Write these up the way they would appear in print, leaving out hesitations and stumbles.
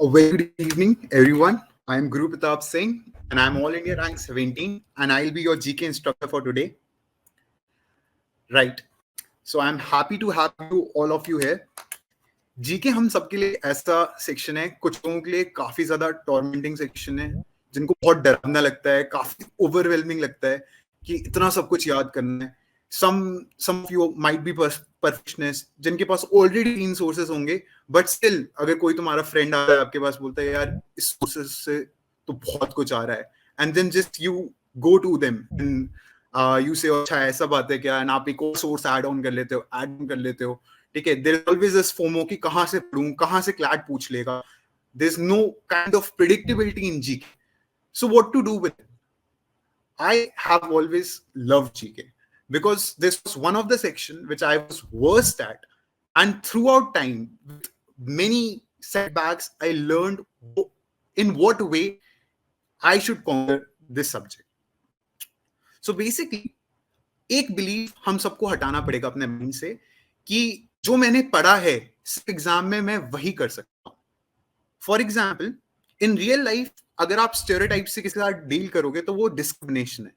A very good evening, everyone. I am Guru Pratap Singh, and I'm All India Rank 17, and I'll be your GK instructor for today. Right. So I'm happy to have you, all of you here. GK हम सबके लिए ऐसा section है, कुछ लोगों के लिए काफी ज्यादा टॉर्मेंटिंग सेक्शन है, जिनको बहुत डरावना लगता है, काफी ओवरवेलमिंग लगता है कि इतना सब कुछ याद करना है. some of you might be perfectionists जिनके पास ऑलरेडी 3 सोर्सेस होंगे, बट स्टिल अगर कोई तुम्हारा फ्रेंड आ रहा है आपके पास, बोलता है यार इस सोर्सेस से तो बहुत कुछ आ रहा है, and then just you go to them and you say अच्छा ऐसा बात है क्या, एंड आप एक और सोर्स ऐड ऑन कर लेते हो. ठीक है, there is always this FOMO कि कहां से पढ़ूं, कहां से क्लैट पूछ लेगा. There is no kind of predictability in GK. So what to do with it? I have always loved GK because this was one of the section which I was worst at, and throughout time, with many setbacks, I learned in what way I should conquer this subject. So basically, एक belief हम सबको हटाना पड़ेगा अपने mind से कि जो मैंने पढ़ा है एग्जाम में मैं वही कर सकता हूँ. For example, in real life अगर आप स्टेरियोटाइप से किसी के साथ डील करोगे तो वो डिस्क्रिमिनेशन है,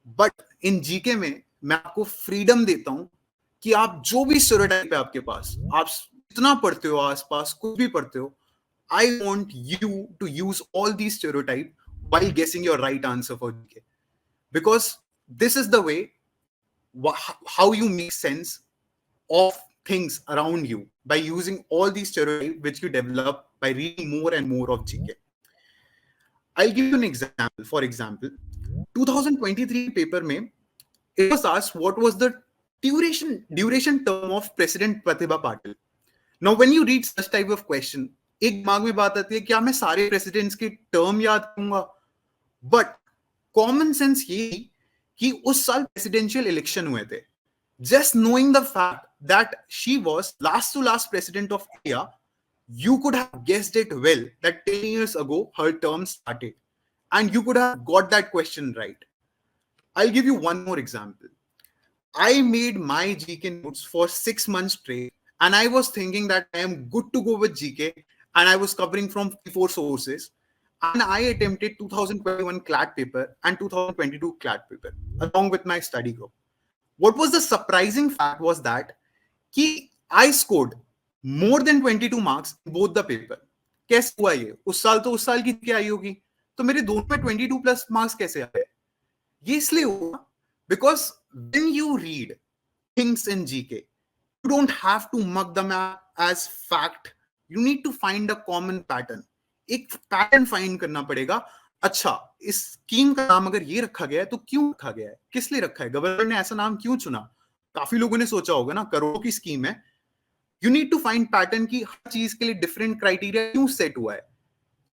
बट इन जीके में मैं आपको फ्रीडम देता हूं कि आप जो भी स्टेरियोटाइप है आपके पास, आप जितना पढ़ते हो, आसपास कुछ भी पढ़ते हो, I want you to use all the stereotype while guessing your right answer for GK, because this is the way how you make sense of things around you by using all these stereotypes which you develop by reading more and more of GK. I'll give you an example. For example, 2023 paper में it was asked what was the duration term of President Pratibha Patil. Now, when you read such type of question, एक दिमाग में बात आती है क्या मैं सारे प्रेसिडेंट्स के टर्म याद करूंगा? बट कॉमन सेंस ये कि उस साल प्रेसिडेंशियल इलेक्शन हुए थे. Just knowing the fact that she was last to last president of India, you could have guessed it well that 10 years ago her term started, and you could have got that question right. I'll give you one more example. I made my GK notes for 6 months straight, and I was thinking that I am good to go with GK, and I was covering from 4 sources, and I attempted 2021 CLAT paper and 2022 CLAT paper along with my study group. What was the surprising fact was that I scored more than 22 marks in both the paper. कैसे हुआ ये? उस साल तो उस साल की क्या आई होगी, तो मेरे दोनों में 22 प्लस मार्क्स कैसे आए? ये इसलिए हुआ because when you read things in GK, you don't have to mug them as fact. You need to find a common pattern. एक पैटर्न फाइंड करना पड़ेगा. अच्छा, इस स्कीम का नाम अगर ये रखा गया है तो क्यों रखा गया है, किस लिए रखा है, गवर्नमेंट ने ऐसा नाम क्यों चुना? काफी लोगों ने सोचा होगा ना, करोड़ों की स्कीम है. You need to find pattern की हर चीज के लिए डिफरेंट क्राइटेरिया क्यों सेट हुआ है.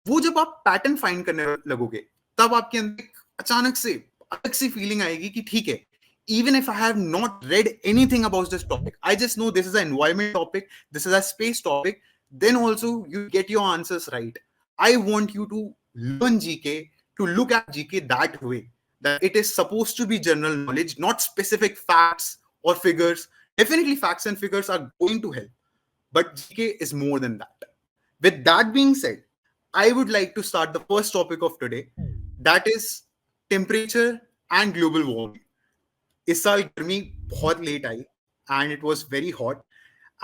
वो जब आप पैटर्न फाइंड करने लगोगे तब आपके अंदर अचानक से अलग सी फीलिंग आएगी कि ठीक है, even if I have not read anything about this topic, I just know this is an environment topic, this is a space topic, then also you get your answers right. I want you to learn GK, to look at GK that way, that it is supposed to be general knowledge, not specific facts or figures. Definitely facts and figures are going to help, but GK is more than that. With that being said, I would like to start the first topic of today, that is temperature and global warming. इस साल गर्मी बहुत late आई and it was very hot,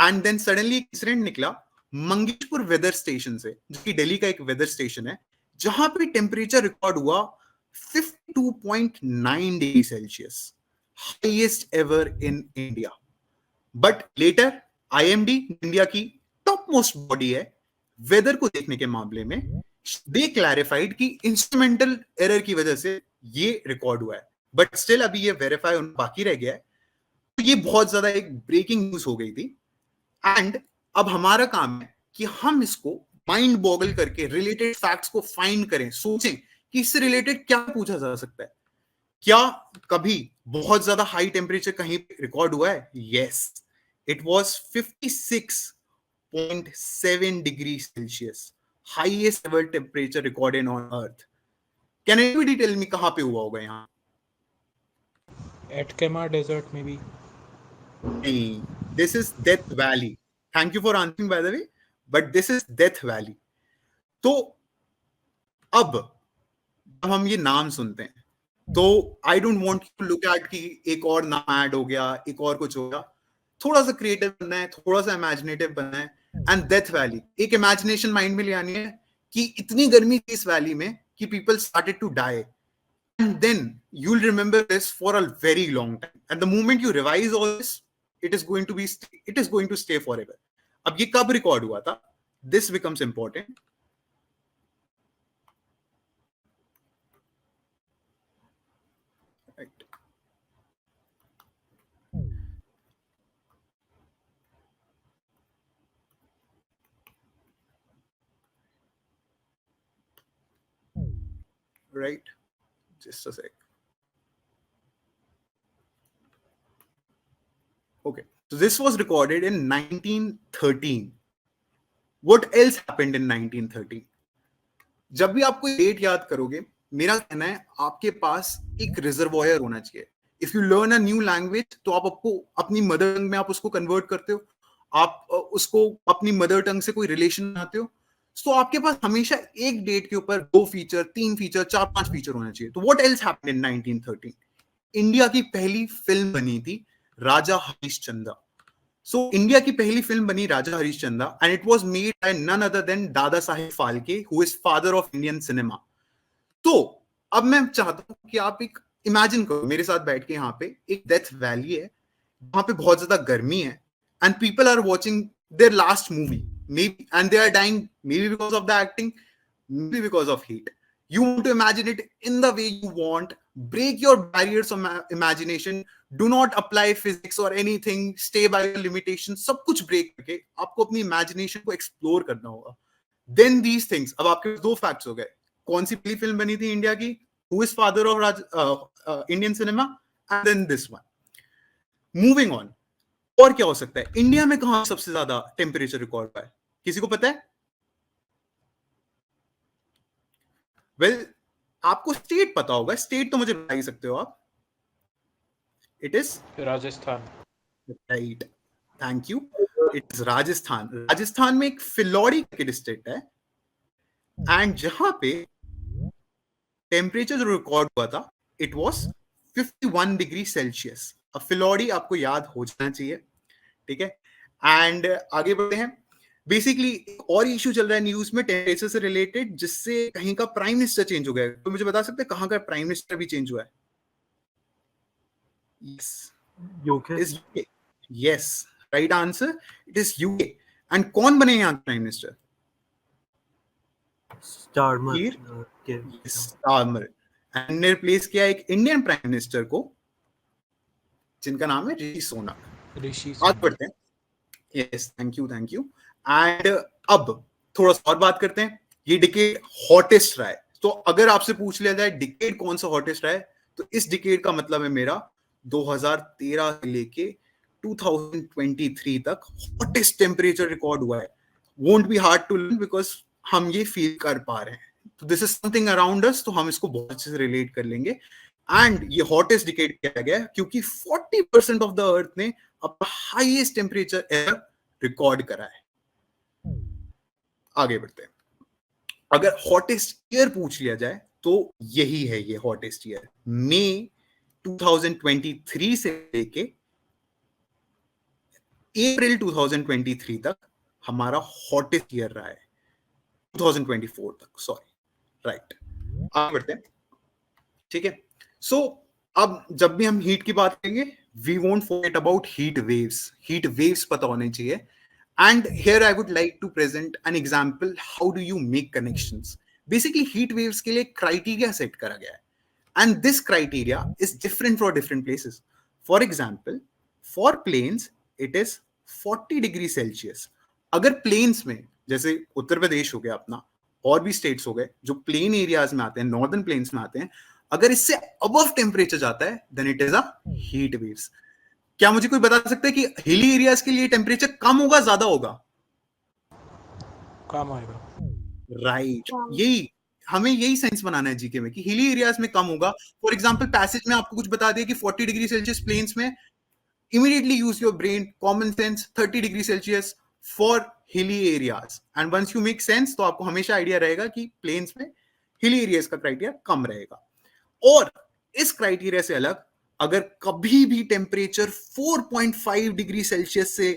and then suddenly एक incident निकला Mungeshpur weather station से, जो कि दिल्ली का एक वेदर स्टेशन है, जहां पे टेम्परेचर रिकॉर्ड हुआ 52.9 degree Celsius, highest ever in India. But later IMD, India की टॉप मोस्ट बॉडी है वेदर को देखने के मामले में, दे क्लैरिफाइड कि इंस्ट्रूमेंटल एरर की वजह से ये रिकॉर्ड हुआ है. बट स्टिल अभी ये वेरीफाई बाकी रह गया है. तो ये बहुत ज्यादा एक ब्रेकिंग न्यूज हो गई थी, एंड अब हमारा काम है कि हम इसको माइंड बॉगल करके रिलेटेड फैक्ट्स को फाइंड करें, सोचें कि इससे रिलेटेड क्या पूछा जा सकता है. क्या कभी बहुत ज्यादा हाई टेम्परेचर कहीं रिकॉर्ड हुआ है? Yes, it was 56.7 degree Celsius, highest ever temperature recorded on earth. Can anybody tell me कहां पे हुआ होगा? यहाँ Atacama Desert, maybe. This is Death Valley. Thank you for answering, by the way, but this is Death Valley. तो अब जब हम ये नाम सुनते हैं तो I don't want to look at कि एक और नाम ऐड हो गया, एक और कुछ हो गया. थोड़ा सा क्रिएटिव बनना है, थोड़ा सा इमेजिनेटिव बनना है. एंड डेथ वैली, एक इमेजिनेशन माइंड में ले आनी है कि इतनी गर्मी थी इस वैली में कि people started to die. And then you'll remember this for a very long time. And the moment you revise all this, it is going to stay forever. अब ये कब रिकॉर्ड हुआ था? This becomes important. Right. Right. Just a sec. Okay. So this was recorded in 1913. What else happened in 1913? जब भी आप कोई date याद करोगे, मेरा कहना है आपके पास एक रिजर्वॉयर होना चाहिए. If you learn a new language तो आप आपको अपनी मदर टंग में आप उसको कन्वर्ट करते हो, आप उसको अपनी मदर टंग से कोई रिलेशन बनाते हो, तो आपके पास हमेशा एक डेट के ऊपर 2 फीचर, 3 फीचर, 4-5 फीचर होना चाहिए. तो what else happened in 1913? India की पहली फिल्म बनी थी राजा हरिश्चंद्र. So इंडिया की पहली फिल्म बनी राजा Harishchandra and it was made by none other than Dada Saheb Phalke, who is father of Indian cinema. तो अब मैं चाहता हूं कि आप एक इमेजिन करो मेरे साथ बैठ के, यहाँ पे एक डेथ वैली है, वहां पे बहुत ज्यादा गर्मी है, and people are watching their last movie, maybe, and they are dying maybe because of the acting, maybe because of heat. You want to imagine it in the way you want. Break your barriers of imagination. Do not apply physics or anything. Stay by your limitations. सब कुछ break करके आपको अपनी imagination को explore करना होगा. Then these things. अब आपके दो facts हो गए. कौन सी पहली फिल्म बनी थी इंडिया की? Who is father of Indian cinema? And then this one. Moving on. और क्या हो सकता है? इंडिया में कहां सबसे ज्यादा टेम्परेचर रिकॉर्ड हुआ है? किसी को पता है? वेल, आपको स्टेट पता होगा. स्टेट तो मुझे बता ही सकते हो आप. It is Rajasthan. Right, thank you. It is Rajasthan. Rajasthan में एक फिलौड़ी के डिस्ट्रिक्ट है, एंड जहां पे टेम्परेचर जो रिकॉर्ड हुआ था, इट वाज 51 डिग्री सेल्सियस. अब फिलौड़ी आपको याद हो जाना चाहिए, ठीक है. एंड आगे बढ़ते हैं. बेसिकली एक और इशू चल रहा है न्यूज में टेम्परेचर से रिलेटेड, जिससे कहीं का प्राइम मिनिस्टर चेंज हो गया. तो मुझे बता सकते हैं कहां का प्राइम मिनिस्टर भी चेंज हुआ है? Yes, UK. Is UK. Yes, right answer. It is UK. And कौन बने यहाँ prime minister? Starmer. Starmer. And ने रिप्लेस किया एक इंडियन प्राइम मिनिस्टर को, जिनका नाम है ऋषि सोनक. आगे बढ़ते हैं. Yes, thank you, thank you. And अब थोड़ा सा और बात करते हैं. ये डिकेड हॉटेस्ट रहा है. तो अगर आपसे पूछ लिया जाए डिकेड कौन सा हॉटेस्ट रहा है, तो इस डिकेड का मतलब है मेरा 2013 से लेके 2023 तक हॉटेस्ट टेम्परेचर रिकॉर्ड हुआ है. Won't be hard to learn because हम ये फील कर पा रहे हैं. तो this is something around us, तो हम इसको बहुत अच्छे से रिलेट कर लेंगे. एंड ये हॉटेस्ट डिकेड किया गया क्योंकि 40% ऑफ द अर्थ ने अपना हाईएस्ट टेम्परेचर एवर रिकॉर्ड करा है. आगे बढ़ते हैं. अगर हॉटेस्ट ईयर पूछ लिया जाए तो यही है ये हॉटेस्ट ईयर. मई 2023 से लेके अप्रैल 2023 तक हमारा हॉटेस्ट ईयर रहा है. 2024 तक, सॉरी, राइट. आगे बढ़ते हैं, ठीक है. सो अब जब भी हम हीट की बात करेंगे, we won't forget about heat waves. Heat waves पता होने चाहिए. And here I would like to present an example. How do you make connections? Basically, heat waves के लिए criteria set करा गया है, and this criteria is different for different places. For example, for plains it is 40 degree Celsius. अगर plains में, जैसे उत्तर प्रदेश हो गया अपना, और भी states हो गए जो plain areas में आते हैं, northern plains में आते हैं, अगर इससे above temperature जाता है, then it is a heat waves. क्या मुझे कोई बता सकता है कि हिली एरियाज के लिए टेम्परेचर कम होगा, ज्यादा होगा? कम आएगा. राइट. यही हमें यही साइंस बनाना है जीके में कि हिली एरियाज में कम होगा. फॉर एग्जांपल, पैसेज में आपको कुछ बता दिया कि 40 डिग्री सेल्सियस प्लेन्स में, immediately use your brain, common sense. 30 degree Celsius for hilly areas, and once you make sense तो आपको हमेशा आइडिया रहेगा कि प्लेन्स में हिली एरियाज का क्राइटेरिया कम रहेगा। और इस क्राइटेरिया से अलग, अगर कभी भी टेम्परेचर 4.5 डिग्री सेल्सियस से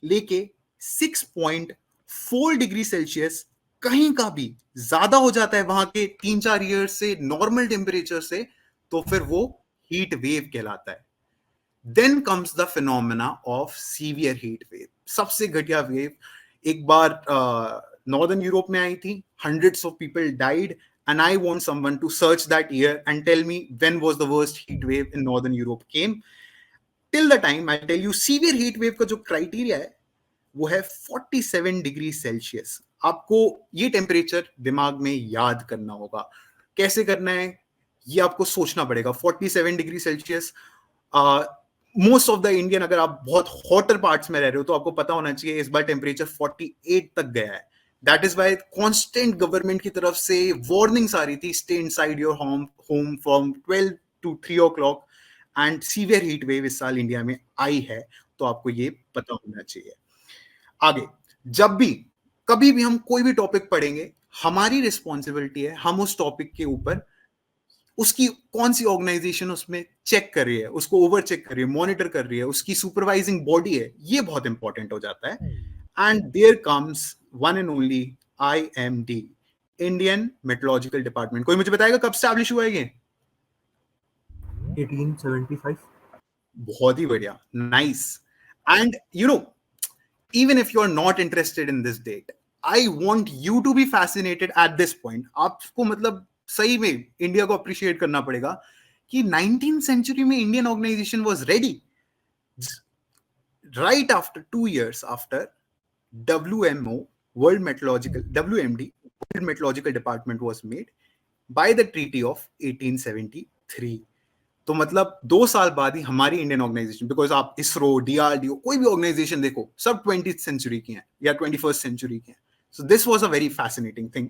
लेके 6.4 डिग्री सेल्सियस कहीं का भी ज्यादा हो जाता है वहां के 3-4 ईयर से नॉर्मल टेम्परेचर से, तो फिर वो हीट वेव कहलाता है। Then comes the phenomena of severe heat wave, सबसे घटिया वेव। एक बार नॉर्दर्न यूरोप में आई थी, hundreds of people died, and I want someone to search that year and tell me when was the worst heat wave in northern Europe came. Till the time I tell you, severe heat wave का जो criteria है वो है 47 degree Celsius. आपको ये temperature दिमाग में याद करना होगा। कैसे करना है ये आपको सोचना पड़ेगा। 47 degree Celsius, most of the Indian, अगर आप बहुत हॉटर पार्ट्स में रह रहे हो तो आपको पता होना चाहिए इस बार टेम्परेचर 48 तक गया है। That is why constant government की तरफ से वार्निंग्स आ रही थी, stay inside your home from 12 to 3 o'clock, and severe heat wave इस साल इंडिया में आई है, तो आपको ये पता होना चाहिए। आगे जब भी कभी भी हम कोई भी टॉपिक पढ़ेंगे, हमारी रिस्पॉन्सिबिलिटी है हम उस टॉपिक के ऊपर उसकी कौन सी ऑर्गेनाइजेशन उसमें चेक कर रही है, उसको ओवर चेक कर रही है, मॉनिटर कर रही है, उसकी सुपरवाइजिंग बॉडी है, ये बहुत इंपॉर्टेंट हो जाता है। And there comes one and only IMD, Indian meteorological department. कोई मुझे बताएगा कब स्टैब्लिश हुआ है ये? 1875। बहुत ही बढ़िया, nice. And you know, even if you're not interested in this date, I want you to be fascinated at this point. आपको मतलब सही में इंडिया को अप्रिशिएट करना पड़ेगा कि 19th सेंचुरी में Indian organization was ready, right after 2 years after WMO, World Meteorological, WMD, World Meteorological Department was made by the Treaty of 1873. तो मतलब 2 साल बाद ही हमारी इंडियन ऑर्गेनाइजेशन, बिकॉज आप इसरो, DRDO, कोई भी ऑर्गेनाइजेशन देखो, सब 20th सेंचुरी की हैं या 21st सेंचुरी की हैं। So this was a very fascinating thing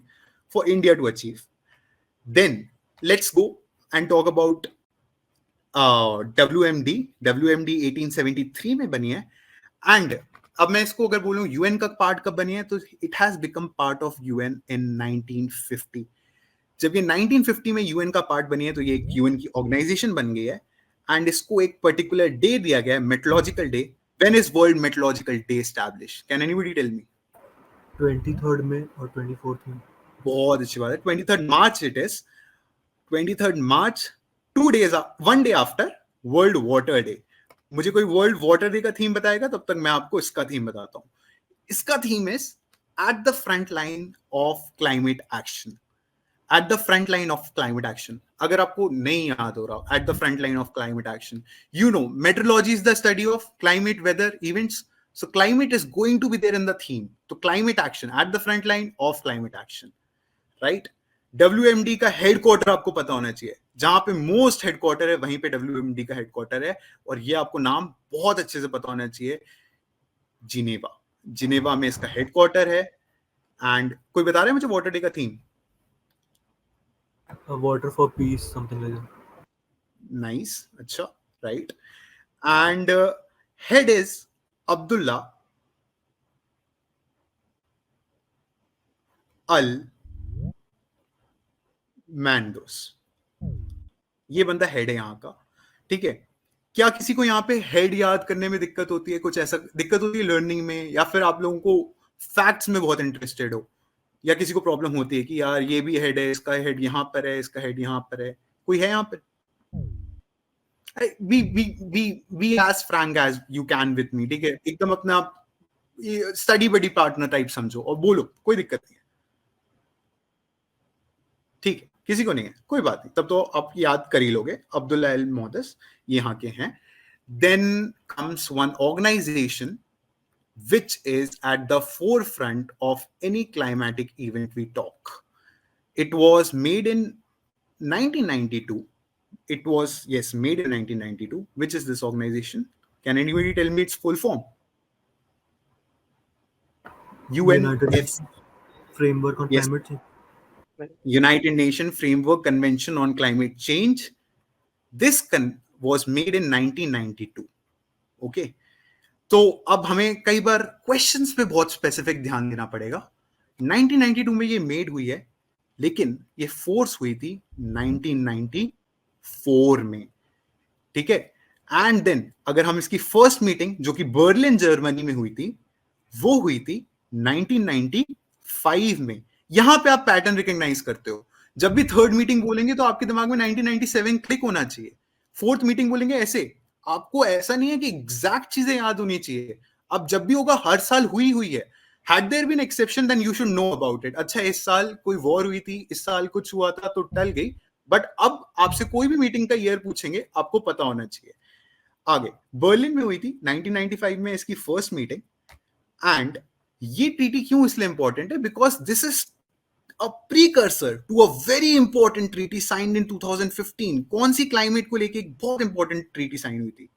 for India to achieve. Then let's go and talk about WMD। WMD 1873 में बनी है, एंड अब मैं इसको अगर बोलूं UN का पार्ट कब बनी है, तो it has become part of UN इन 1950। जब ये 1950 में UN का पार्ट बनी है तो ये एक UN की ऑर्गेनाइजेशन बन गई है, एंड इसको एक पर्टिकुलर डे दिया गया है, meteorological day. When is world meteorological day establish? Can anybody tell me? 23rd में और 24th में। बहुत अच्छी बात है, 23rd March it is. 23rd March, 2 days, 1 day after world water day. मुझे कोई वर्ल्ड वाटर डे का थीम बताएगा, तब तक मैं आपको इसका थीम बताता हूँ। इसका theme is at the front line of climate action. At the front line of climate action, अगर आपको नहीं याद हो रहा, at the front line of climate action, you know, meteorology is the study of climate, weather, events. So climate is going to be there in the theme. So climate action, at the front line of climate action, right? WMD का headquarter आपको पता होना चाहिए, जहां पे most headquarter है वहीं पे WMD का हेडक्वार्टर है, और ये आपको नाम बहुत अच्छे से पता होना चाहिए, जिनेवा। जिनेवा में इसका हेडक्वार्टर है। एंड कोई बता रहा है मुझे वाटर डे का theme? Water for peace, something like that. Nice, अच्छा, right. And head is Abdullah Al Mandos। ये बंदा हेड है यहाँ का, ठीक है। क्या किसी को यहाँ पे हेड याद करने में दिक्कत होती है? कुछ ऐसा दिक्कत होती है लर्निंग में, या फिर आप लोगों को फैक्ट्स में बहुत इंटरेस्टेड हो, या किसी को प्रॉब्लम होती है कि यार ये भी हेड है, इसका हेड यहाँ पर है, इसका हेड यहाँ पर है? कोई है यहाँ पे? be as frank as you can with me, ठीक है? एकदम अपना स्टडी बडी पार्टनर टाइप समझो और बोलो, कोई दिक्कत नहीं है, ठीक है? किसी को नहीं है, कोई बात नहीं, तब तो आप याद कर ही लोगे। अब्दुल्ला अल मोहदस यहाँ के हैं। Then comes one organization which is at the forefront of any climatic event we talk. It was made in 1992. It was, yes, made in 1992. Which is this organization? Can anybody tell me its full form? UN. United Nations Framework on Yes. Climate Change. United Nations Framework Convention on Climate Change. This was made in 1992. Okay. तो अब हमें कई बार questions पे बहुत specific ध्यान देना पड़ेगा। 1992 में ये मेड हुई है, लेकिन ये फोर्स हुई थी 1994 में, ठीक है। एंड देन अगर हम इसकी फर्स्ट मीटिंग जो कि बर्लिन जर्मनी में हुई थी, वो हुई थी 1995 में। यहां पे आप पैटर्न रिकॉग्नाइज करते हो, जब भी थर्ड मीटिंग बोलेंगे तो आपके दिमाग में 1997 क्लिक होना चाहिए। फोर्थ मीटिंग बोलेंगे ऐसे, आपको ऐसा नहीं है कि एग्जैक्ट चीजें याद होनी चाहिए। अब जब भी होगा हर साल हुई है। Had there been exception then you should know about it. अच्छा, इस साल कोई वॉर हुई थी, इस साल कुछ हुआ था तो टल गई, बट अब आपसे कोई भी मीटिंग का ईयर पूछेंगे, आपको पता होना चाहिए। आगे बर्लिन में हुई थी 1995 में इसकी फर्स्ट मीटिंग। एंड ये ट्रीटी क्यों इसलिए इंपॉर्टेंट है, because this is a precursor to a very important treaty signed in 2015। कौन सी क्लाइमेट को लेके एक बहुत इंपॉर्टेंट ट्रीटी साइन हुई थी?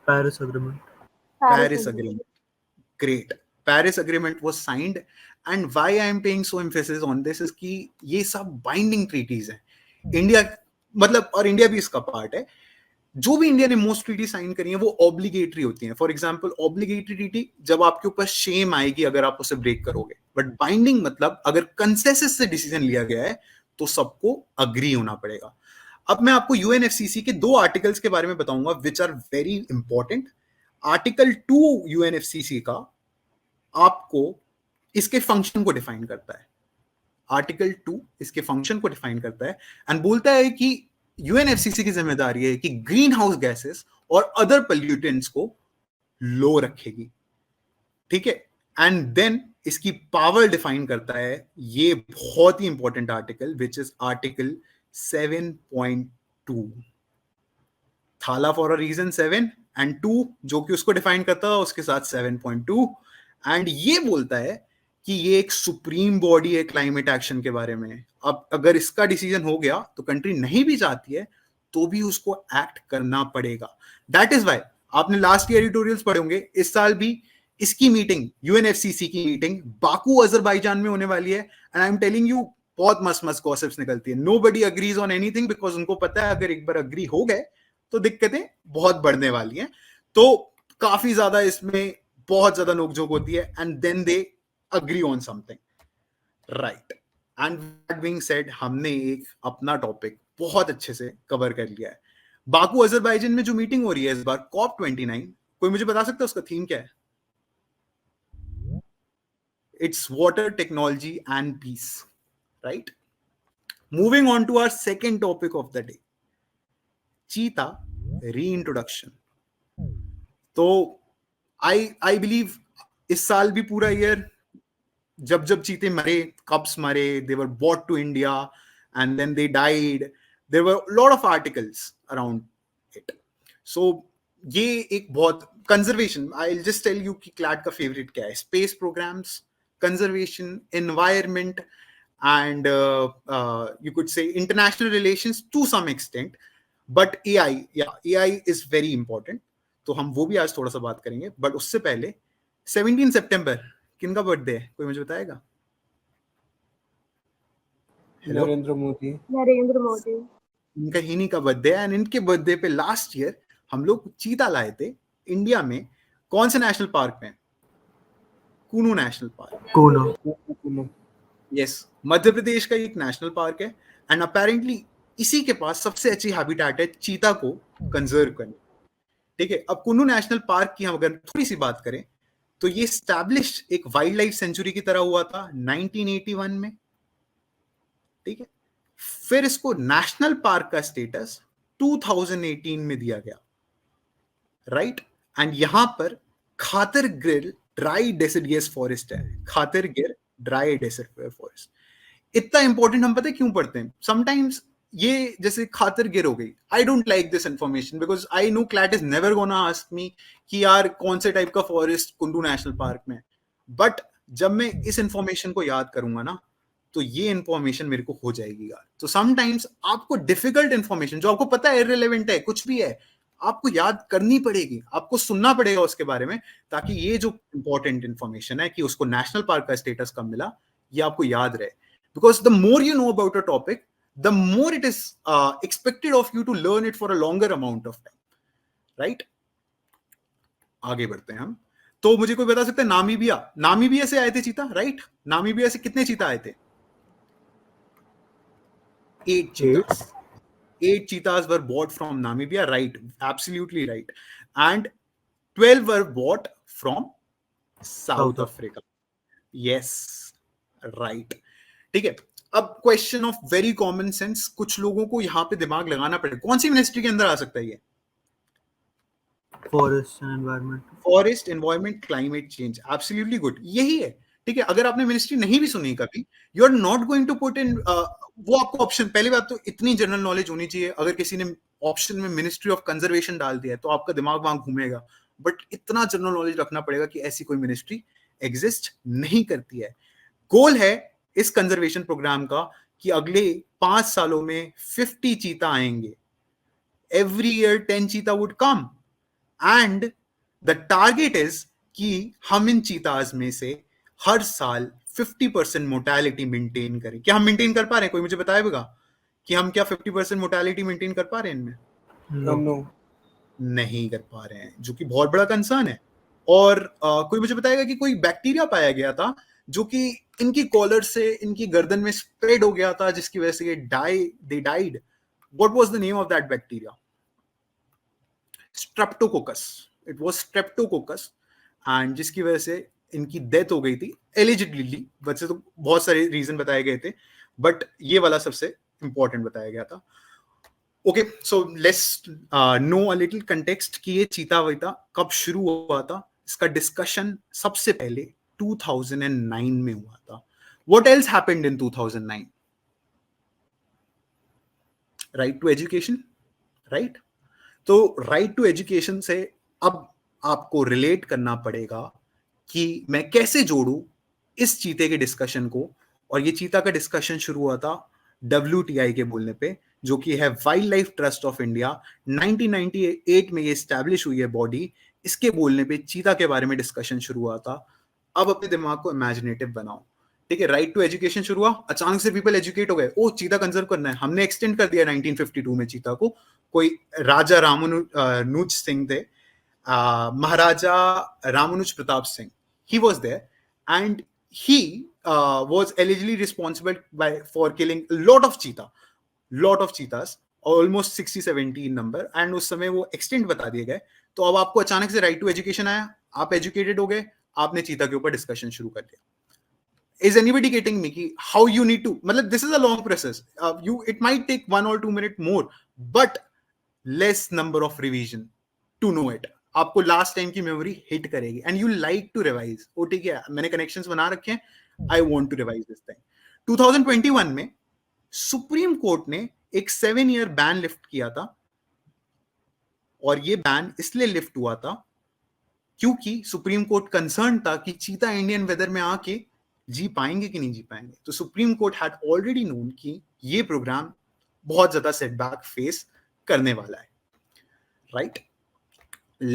Paris Agreement. Paris Agreement. Great. Paris Agreement was signed, and why I am paying so emphasis on this is कि ये सब बाइंडिंग ट्रीटीज हैं। इंडिया मतलब, और इंडिया भी इसका पार्ट है। जो भी इंडिया ने मोस्ट ट्रीटी साइन करी है वो ऑब्लिगेटरी होती हैं। फॉर एग्जांपल, ऑब्लिगेटरी ट्रीटी जब आपके ऊपर शेम आएगी अगर आप उसे ब्रेक करोगे, बट बाइंडिंग मतलब अगर कंसेंसस से डिसीजन लिया गया है तो सबको अग्री होना पड़ेगा। अब मैं आपको यूएनएफसीसी के 2 आर्टिकल्स के बारे में बताऊंगा which are very important. Article 2 UNFCCC का आपको इसके फंक्शन को डिफाइन करता है। आर्टिकल 2 इसके फंक्शन को डिफाइन करता है एंड बोलता है कि यूएनएफसीसी की जिम्मेदारी है कि ग्रीन हाउस गैसेस और अदर पोल्यूटेंट्स को लो रखेगी, ठीक है। एंड देन इसकी पावर डिफाइन करता है ये बहुत ही important article, which is article 7.2। थाला फॉर अ रीजन 7 एंड 2 जो कि उसको डिफाइन करता है, उसके साथ 7.2। एंड ये बोलता है कि ये एक सुप्रीम बॉडी है क्लाइमेट एक्शन के बारे में। अब अगर इसका डिसीजन हो गया तो कंट्री नहीं भी चाहती है तो भी उसको एक्ट करना पड़ेगा। दैट इज वाई आपने लास्ट ईयर एडिटोरियल्स पढ़े होंगे, इस साल भी इसकी मीटिंग, यूएनएफसीसी की मीटिंग बाकू अजरबैजान में होने वाली है। And I am telling you, बहुत मस्त मस्त गॉसिप्स निकलती है। Nobody agrees on anything because उनको पता है अगर एक बार अग्री हो गए तो दिक्कतें बहुत बढ़ने वाली हैं। तो काफी ज्यादा इसमें बहुत ज्यादा नोकझोंक होती है and then they agree on something, right. And that being said, हमने एक अपना टॉपिक बहुत अच्छे से कवर कर लिया है। बाकू अजरबैजान में जो मीटिंग हो रही है इस बार, COP29, कोई मुझे बता सकता है उसका थीम क्या है? It's water, technology and peace, right. Moving on to our second topic of the day, cheetah reintroduction. तो आई बिलीव इस साल भी पूरा ईयर जब जब चीते मरे, कब्स मरे, they were bought to India and then they died, there were lot of articles around it. So ये एक बहुत conservation, I will just tell you कि क्लैड का फेवरेट क्या है। Space programmes, conservation, environment and you could say international relations to some extent, but AI is very important। तो हम वो भी आज थोड़ा सा बात करेंगे, बट उससे पहले 17 सितंबर किनका बर्थडे है, कोई मुझे बताएगा? हेलो, नरेंद्र मोदी। इनका हिनी का बर्थडे है एंड इनके बर्थडे पे लास्ट ईयर हम लोग चीता लाए थे इंडिया में। कौन से नेशनल पार्क में? कूनू national park. Kuno. Yes, Madhya Pradesh का एक नेशनल पार्क है एंड अपेरेंटली इसी के पास सबसे अच्छी हैबिटेट है चीता को कंजर्व करने, ठीक है। अब कुन्नू नेशनल पार्क की हम अगर थोड़ी सी बात करें तो ये स्टैब्लिश एक वाइल्ड लाइफ सेंचुरी की तरह हुआ था 1981 में, ठीक है। फिर इसको नेशनल पार्क का स्टेटस 2018 में दिया गया, राइट। एंड यहां पर खातरगिर ड्राई डेसिडियस फॉरेस्ट है, खातरगिर ड्राई डेसिडियस फॉरेस्ट। इतना इंपॉर्टेंट हम पता है क्यों पढ़ते हैं? समटाइम्स ये जैसे खातरगिर हो गई, I don't like this information because I know CLAT is never gonna ask me कि यार कौन से टाइप का फॉरेस्ट कुंडू नेशनल पार्क में। बट जब मैं इस इंफॉर्मेशन को याद करूंगा ना तो ये इंफॉर्मेशन मेरे को हो जाएगी यार। तो समटाइम्स आपको डिफिकल्ट इंफॉर्मेशन जो आपको पता है इररिलेवेंट है, कुछ भी है, आपको याद करनी पड़ेगी, आपको सुनना पड़ेगा उसके बारे में, ताकि ये जो इंपॉर्टेंट इंफॉर्मेशन है कि उसको नेशनल पार्क का स्टेटस कब मिला, ये आपको याद रहे। Because the more you know about a topic, the more it is expected of you to learn it for a longer amount of time, right? आगे बढ़ते हैं हम। तो मुझे कोई बता सकता है नामीबिया, नामीबिया से आए थे चीता, राइट? नामीबिया से कितने चीता आए थे? 8 cheetahs. 8 cheetahs were bought from Namibia, right? Absolutely right. And 12 were bought from South Africa. Yes, right. ठीक है. अब question of very common sense, कुछ लोगों को यहां पे दिमाग लगाना पड़ेगा. कौन सी मिनिस्ट्री के अंदर आ सकता है ये? Forest and environment. Forest, environment, climate change. Absolutely good, यही है. ठीक है, अगर आपने मिनिस्ट्री नहीं भी सुनी कभी, you are not going to put in, वो आपको ऑप्शन, पहली बात तो इतनी जनरल नॉलेज होनी चाहिए. अगर किसी ने ऑप्शन में मिनिस्ट्री ऑफ कंजर्वेशन डाल दिया है तो आपका दिमाग वहां घूमेगा, बट इतना जनरल नॉलेज रखना पड़ेगा कि ऐसी कोई मिनिस्ट्री एग्जिस्ट नहीं करती है. गोल है इस कंजर्वेशन प्रोग्राम का कि अगले 5 सालों में 50 चीता आएंगे. एवरी ईयर 10 चीता would come and the target is कि हम इन चीताज में से हर साल 50% मोर्टेलिटी मेंटेन करें. क्या हम मेंटेन कर पा रहे हैं? कोई मुझे बताएगा कि हम क्या 50% मोर्टेलिटी मेंटेन कर पा रहे हैं इनमें? नो, नहीं कर पा रहे हैं, जो कि बहुत बड़ा कंसर्न है. और कोई मुझे बताएगा कि कोई बैक्टीरिया पाया गया था जो कि इनकी कॉलर से इनकी गर्दन में स्प्रेड हो गया था, जिसकी वजह से ये they died. What was the name of that bacteria? Streptococcus. It was Streptococcus, and जिसकी वजह से इनकी डेथ हो गई थी एलिजिडली. वैसे तो बहुत सारे रीजन बताए गए थे, बट ये वाला सबसे इंपॉर्टेंट बताया गया था. Okay, so let's no a little context कि ये चीता वीता कब शुरू हुआ था. इसका डिस्कशन सबसे पहले 2009 में हुआ था. What else happened in 2009? Right to education, right? तो राइट टू एजुकेशन से अब आपको रिलेट करना पड़ेगा कि मैं कैसे जोड़ूं इस चीते के डिस्कशन को. और ये चीता का डिस्कशन शुरू हुआ था WTI के बोलने पे, जो कि है wild life trust of India. 1998 में ये एस्टैब्लिश हुई है बॉडी. इसके बोलने पे चीता के बारे में डिस्कशन शुरू हुआ था. अब अपने दिमाग को इमेजिनेटिव बनाओ. ठीक है, राइट टू एजुकेशन शुरू हुआ, अचानक से पीपल एजुकेट हो गए. ओ, चीता कंजर्व करना है, हमने एक्सटेंड कर दिया 1952 में चीता को. कोई राजा रामानुज सिंह थे, महाराजा Ramanuj Pratap Singh. He was there and he was allegedly responsible for killing a lot of cheetahs, almost 60-70 in number. And उस समय वो extent बता दिए गए. तो अब आपको अचानक से राइट टू एजुकेशन आया, आप एजुकेटेड हो गए, आपने चीता के ऊपर डिस्कशन शुरू कर दिया. Is anybody getting me कि how you need to, मतलब this is a long process. It might take 1 or 2 minutes more, but less number of revision to know it. आपको लास्ट टाइम की मेमोरी हिट करेगी and you like to revise. ओ ठीक है, मैंने connections बना रखे हैं, I want to revise this thing. 2021 में सुप्रीम कोर्ट ने एक 7 ईयर बैन लिफ्ट किया था. और ये बैन इसलिए लिफ्ट हुआ था क्योंकि सुप्रीम कोर्ट कंसर्न था कि चीता इंडियन वेदर में आके जी पाएंगे कि नहीं जी पाएंगे. तो supreme court had already known कि ये प्रोग्राम बहुत ज्यादा सेटबैक फेस करने वाला है. Right,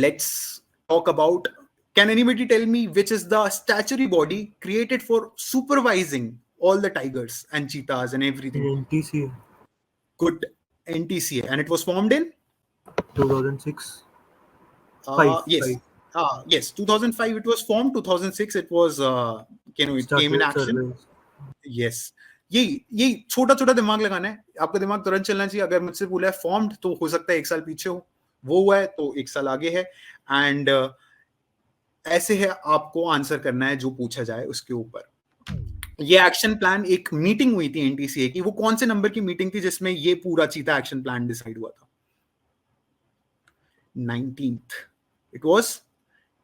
let's talk about, can anybody tell me which is the statutory body created for supervising all the tigers and cheetahs and everything? NTCA. Good, NTCA. And it was formed in 2006. Yes. Yes, 2005 it was formed. 2006 it was it came in action. Yes. यही छोटा छोटा दिमाग लगाना है. आपका दिमाग तुरंत चलना चाहिए. अगर मुझसे बोला है फॉर्म्ड तो हो सकता है 1 साल पीछे हो, वो हुआ है तो 1 साल आगे है. एंड ऐसे है, आपको आंसर करना है जो पूछा जाए उसके ऊपर. ये एक्शन प्लान, एक मीटिंग हुई थी एनटीसीए की. वो कौन से नंबर की मीटिंग थी जिसमें ये पूरा चीता एक्शन प्लान डिसाइड हुआ था? 19th. It was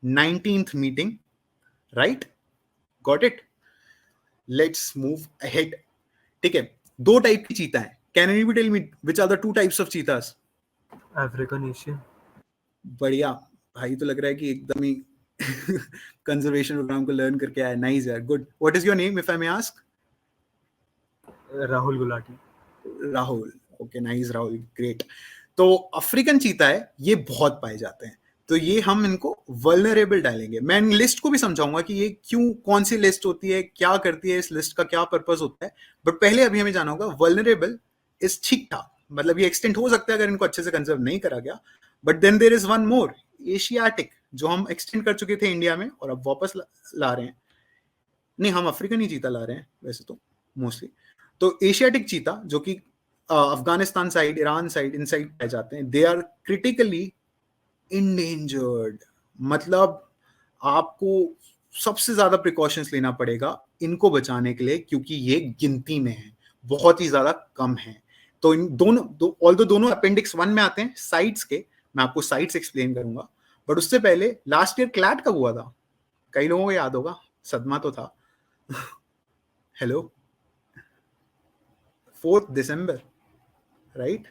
19th meeting, right? Got it? Let's move ahead. ठीक है, 2 टाइप की चीता है. Can anybody tell me which are the 2 types of cheetahs? African Asian. बढ़िया भाई, तो लग रहा है कि एकदम ही कंजर्वेशन प्रोग्राम को लर्न करके आया. नाइस यार, good. What is your name if I may ask? Rahul Gulati. Rahul, okay, nice Rahul, great. तो अफ्रीकन चीता है, ये बहुत पाए जाते हैं. तो ये हम इनको वल्नरेबल डालेंगे. मैं लिस्ट को भी समझाऊंगा कि ये क्यों, कौन सी लिस्ट होती है, क्या करती है, इस लिस्ट का क्या पर्पस होता है. बट पहले अभी हमें जाना होगा वल्नरेबल इज ठीक ठाक, मतलब ये एक्सटेंड हो सकता है अगर इनको अच्छे से कंजर्व नहीं करा गया. But then there is one more, Asiatic. जो हम एक्सटेंड कर चुके थे इंडिया में और अब वापस ला रहे हैं। नहीं, हम अफ्रीकन ही चीता ला रहे हैं वैसे तो मोस्टली। तो एशियाटिक चीता जो कि अफगानिस्तान साइड, ईरान साइड, इन साइड पाए जाते हैं, दे आर क्रिटिकली इंडेंजर्ड। मतलब आपको सबसे ज्यादा प्रिकॉशंस लेना पड़ेगा इनको बचाने के लिए, क्योंकि ये गिनती में है, बहुत ही ज्यादा कम है। तो इन दोनों अपेंडिक्स 1 में आते हैं साइट्स के, मैं आपको साइट्स एक्सप्लेन करूंगा। बट उससे पहले लास्ट ईयर क्लैट कब हुआ था? कई लोगों को याद होगा, सदमा तो था। हेलो, 4 दिसंबर, राइट?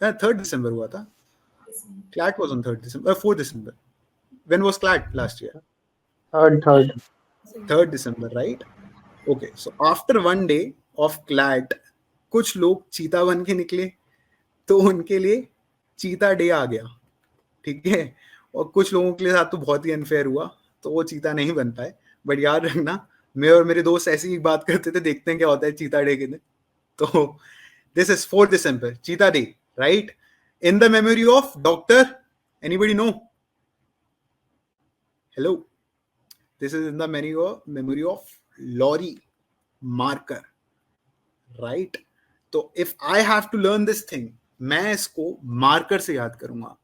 3 दिसंबर हुआ था। CLAT was on 3 December, 4 December. When was CLAT last year? Third 3 December, right? Okay, so after 1 day of CLAT कुछ लोग चीता बन के निकले, तो उनके लिए चीता डे आ गया, ठीक है? और कुछ लोगों के लिए साथ तो बहुत ही अनफेयर हुआ, तो वो चीता नहीं बन पाए। बट याद रखना, मैं और मेरे दोस्त ऐसी ही बात करते थे, देखते हैं क्या होता है चीता डे के दिन। तो this is 4 December, cheetah day, right? In the memory of doctor, anybody know? Hello, this is in the memory of Laurie Marker, right? तो if I have to learn this thing, मैं इसको marker से याद करूंगा।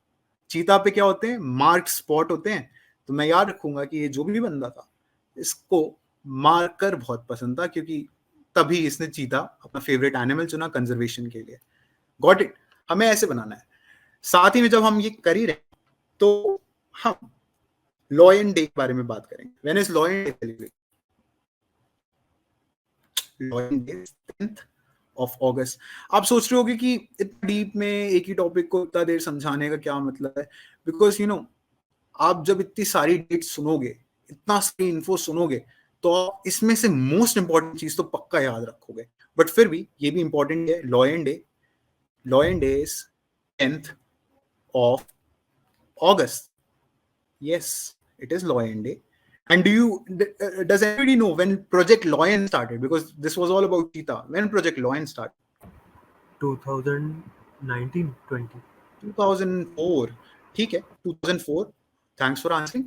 चीता पे क्या होते हैं? मार्क स्पॉट होते हैं। तो मैं याद रखूंगा कि ये जो भी बंदा था, इसको मार्कर बहुत पसंद था, क्योंकि तभी इसने चीता अपना फेवरेट एनिमल चुना कंजर्वेशन के लिए। Got it? हमें ऐसे बनाना है। साथ ही में जब हम ये कर ही रहे हैं, तो हम लॉयन डे के बारे में बात करेंगे। When is lion day celebrate? Lion day 10th of अगस्त। आप सोच रहे होगे कि इतना डीप में एक ही टॉपिक को इतना देर समझाने का क्या मतलब है? बिकॉज आप जब इतनी सारी डेट सुनोगे, इतना सारी इन्फो सुनोगे, तो आप इसमें से मोस्ट इंपॉर्टेंट चीज तो पक्का याद रखोगे। बट फिर भी ये भी इंपॉर्टेंट है, lion day. Lion day is 10th of August. Yes, it is lion day. And does anybody know when Project Lion started? Because this was all about cheetah. When Project Lion started? 2019, 20. 2004, ठीक है, 2004। Thanks for answering.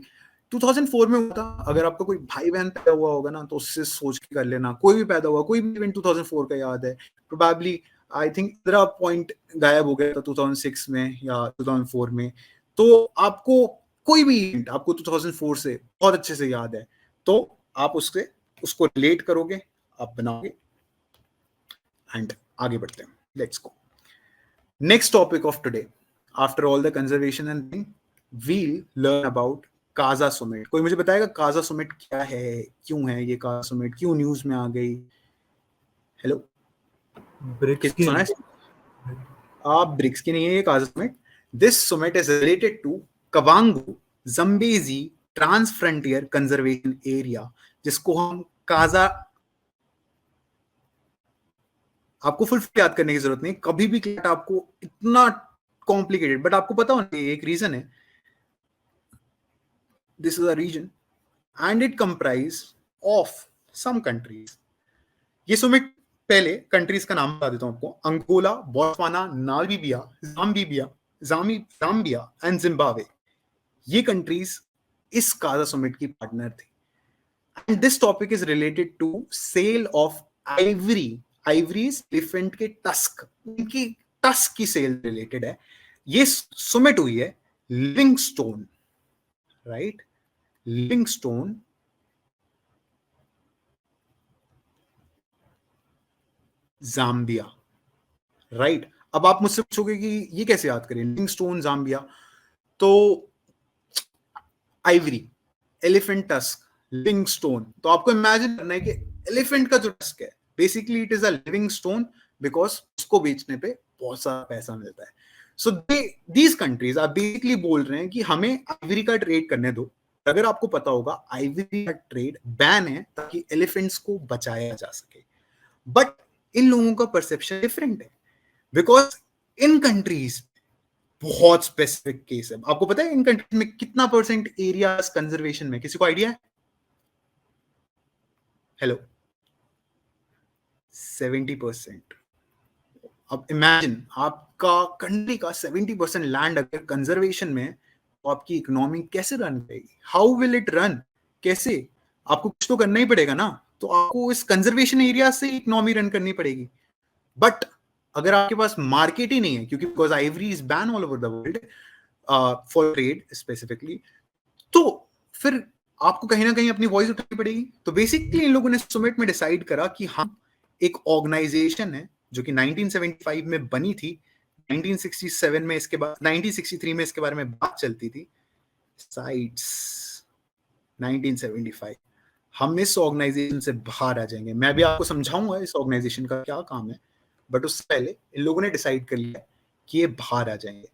2004 में हुआ था। अगर आपका कोई भाई बहन पैदा हुआ होगा ना, तो उससे सोच के कर लेना, कोई भी पैदा हुआ, कोई भी इवेंट 2004 का याद है, प्रोबेबली आई थिंक 15 पॉइंट गायब हो गया था 2006 में या 2004 में। तो आपको कोई भी इवेंट आपको 2004 से बहुत अच्छे से याद है, तो आप उसको रिलेट करोगे, आप बनाओगे, एंड आगे बढ़ते हैं। Let's go. Next topic of today, after all the conservation and thing, we'll learn about Kaza Sumit. कोई मुझे बताएगा काजा सुमिट क्या है, क्यों है ये काजा सुमिट, क्यों न्यूज में आ गई? हेलो, ब्रिक्स की सुना है? आप ब्रिक्स की नहीं है ये KAZA summit. This summit is related to Kavango Zambezi trans frontier conservation area, जिसको हम काजा, आपको फुल याद करने की जरूरत नहीं, कभी भी क्लैट आपको इतना कॉम्प्लिकेटेड, बट आपको पता होना चाहिए एक रीजन है। This is a region and it comprise of some countries. ये सुमिट, पहले कंट्रीज का नाम बता देता हूं आपको: Angola, Botswana, Namibia, Zambia and Zimbabwe. ये कंट्रीज इस काजा सुमिट की पार्टनर थी। And this topic is related to sale of ivory. Ivories elephant के टस्क, उनकी टस्क की सेल रिलेटेड है। ये सुमिट हुई है Livingstone, right? Livingstone, Zambia, right? अब आप मुझसे पूछोगे कि ये कैसे याद करें, लिविंगस्टोन, जाम्बिया? तो आइवरी, एलिफेंट टस्क, लिविंगस्टोन, तो आपको इमेजिन करना है कि एलिफेंट का जो टस्क है, basically it is a living stone, because उसको बेचने पे बहुत सारा पैसा मिलता है। सो दीज कंट्रीज आप बेसिकली बोल रहे हैं कि हमें आइवरी का ट्रेड करने दो। अगर आपको पता होगा, आइवरी का ट्रेड बैन है ताकि एलिफेंट्स को बचाया जा सके। बट इन लोगों का परसेप्शन डिफरेंट है, बिकॉज इन कंट्रीज बहुत स्पेसिफिक केस है। आपको पता है इन कंट्रीज में कितना परसेंट एरिया कंजर्वेशन में, किसी को आइडिया है? हेलो, 70%। अब इमेजिन आपका कंट्री का 70% लैंड अगर कंजर्वेशन में, तो आपकी इकोनॉमी कैसे रन करेगी? How will it run? कैसे? आपको कुछ तो करना ही पड़ेगा ना, तो आपको इस कंजर्वेशन एरिया से इकोनॉमी रन करनी पड़ेगी। बट अगर आपके पास मार्केट ही नहीं है, क्योंकि because Ivory is ban all over the world for trade specifically, तो फिर आपको कहीं ना कहीं अपनी वॉइस उठानी पड़ेगी। तो बेसिकली इन लोगों ने सुमिट में डिसाइड करा कि हम एक ऑर्गेनाइजेशन है जो कि 1975 में बनी थी, 1967 में इसके बाद 1963 में इसके बारे में बात चलती थी, साइट्स 1975। हम इस ऑर्गेनाइजेशन से बाहर आ जाएंगे। मैं भी आपको समझाऊंगा इस ऑर्गेनाइजेशन का क्या काम है, बट उससे पहले इन लोगों ने डिसाइड कर लिया कि ये बाहर आ जाएंगे।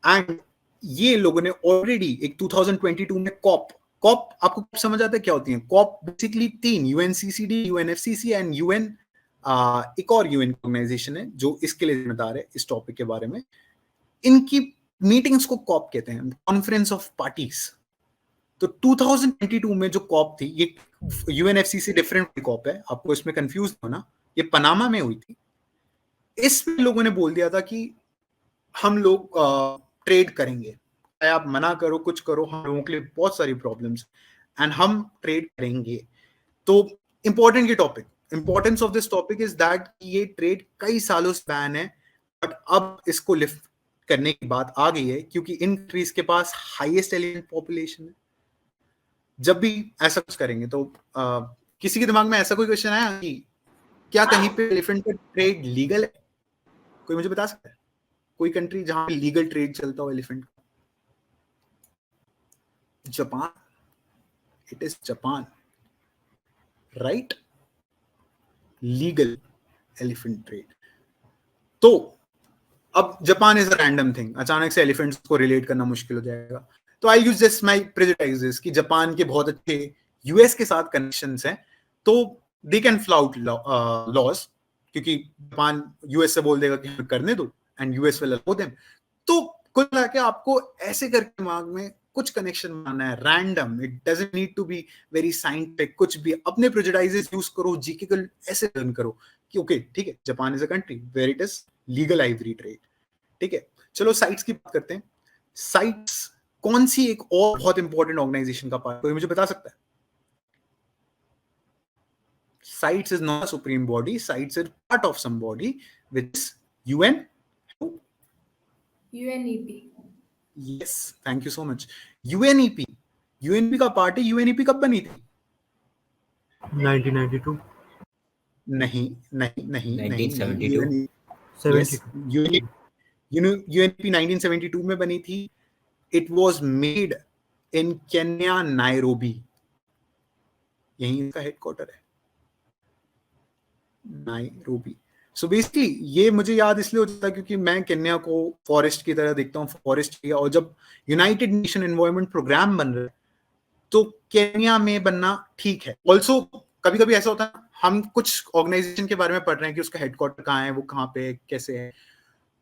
एंड ये लोगों ने ऑलरेडी एक 2022 में कॉप आपको समझ आता है क्या होती है? COP basically 3, UNCCD, UNFCCC and UN, एक और यूएन ऑर्गेनाइजेशन है जो इसके लिए जिम्मेदार है इस टॉपिक के बारे में। इनकी मीटिंग्स को कॉप कहते हैं, कॉन्फ्रेंस ऑफ पार्टीज। तो 2022 में जो कॉप थी, ये यूएनएफसीसी डिफरेंट कॉप है, आपको इसमें कंफ्यूज होना, ये पनामा में हुई थी। इसमें लोगों ने बोल दिया था कि हम लोग ट्रेड करेंगे, चाहे आप मना करो कुछ करो, हम लोगों के लिए बहुत सारी प्रॉब्लम्स एंड हम ट्रेड करेंगे। तो इंपॉर्टेंट ये topic, importance of this topic is that ये ट्रेड कई सालों से बैन है, बट अब इसको लिफ्ट करने की बात आ गई है क्योंकि इन कंट्रीज के पास हाईएस्ट एलिफेंट पॉपुलेशन है। जब भी ऐसा कुछ करेंगे तो किसी के दिमाग में ऐसा कोई क्वेश्चन आया कि क्या कहीं पे एलिफेंट का ट्रेड लीगल है? कोई मुझे बता सकता है कोई कंट्री जहां पे लीगल ट्रेड चलता हो elephant? Japan, it is Japan, right? Legal elephant trade. तो अब Japan is a random thing, अचानक से एलिफेंट्स को रिलेट करना मुश्किल हो जाएगा। तो आई यूज दिस माय प्रेजुडिसेस कि जापान के बहुत अच्छे यूएस के साथ कनेक्शंस हैं, तो दे कैन फ्लाउट लॉज, क्योंकि जापान यूएस से बोल देगा कि हमें करने दो and US will allow them. तो कुल मिला के आपको ऐसे करके दिमाग में कुछ कनेक्शन बनाना है, random, it doesn't need to be very scientific, कुछ भी अपने प्रेजुडिसेस यूज करो, जीके को ऐसे लर्न करो कि ओके ठीक है, Japan is a country where it is legal ivory trade. ठीक है, चलो साइट्स की बात करते हैं। साइट्स कौन सी एक और बहुत इंपॉर्टेंट ऑर्गेनाइजेशन का पार्ट, कोई मुझे बता सकता है? CITES is not a supreme body, CITES is part of some body which is UN, UNEP. Yes, thank you so much. UNEP, UNP का पार्ट है। यूएनईपी कब बनी थी? 1992, नहीं नहीं नहीं 1972, नहीं, 72. यूएनपी 1972 में बनी थी। It was made in Kenya, Nairobi, यही इसका हेडक्वार्टर है, नायरोबी। सो बेसिकली ये मुझे याद इसलिए हो जाता है क्योंकि मैं केन्या को फॉरेस्ट की तरह देखता हूँ, फॉरेस्ट एरिया, और जब यूनाइटेड नेशन एनवायरनमेंट प्रोग्राम बन रहा है तो केन्या में बनना ठीक है। ऑल्सो कभी कभी ऐसा होता है हम कुछ ऑर्गेनाइजेशन के बारे में पढ़ रहे हैं कि उसका हेडक्वार्टर कहाँ है, वो कहाँ पे है, कैसे है,